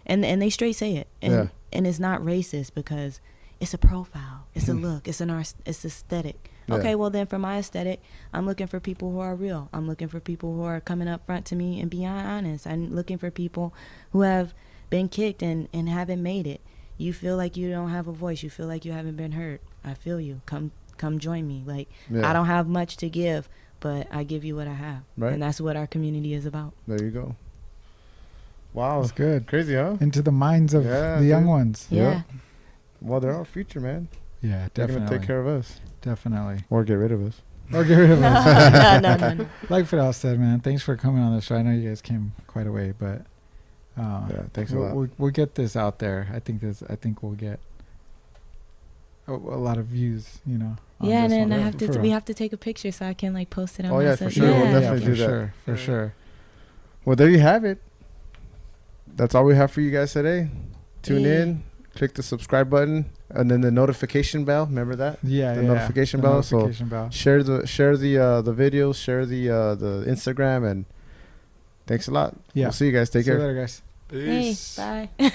and they straight say it. And it's not racist, because it's a profile, it's a look, it's it's aesthetic. Yeah. Okay, well then for my aesthetic, I'm looking for people who are real. I'm looking for people who are coming up front to me and being honest. I'm looking for people who have been kicked and haven't made it. You feel like you don't have a voice. You feel like you haven't been heard. I feel you. Come join me. Like, I don't have much to give, but I give you what I have. Right. And that's what our community is about. There you go. Wow. That's good. Crazy, huh? Into the minds of the young ones. Yeah. Well, they're our future, man. Yeah, They're definitely. going to take care of us. Definitely. Or get rid of us. Or get rid of us. No. Like Fidel said, man, thanks for coming on the show. I know you guys came quite a way, but thanks a lot. We'll get this out there. I think we'll get a lot of views, you know. Yeah, and then one. we have to take a picture so I can like post it on Oh, my yeah, for social- sure. We'll definitely do that. For sure. Well, there you have it. That's all we have for you guys today. Tune in, click the subscribe button, and then the notification bell. Remember that? Yeah, the notification bell. Notification bell. Share the videos, share the Instagram, and thanks a lot. Yeah. We'll see you guys. Take care. See you later, guys. Hey, Peace. bye.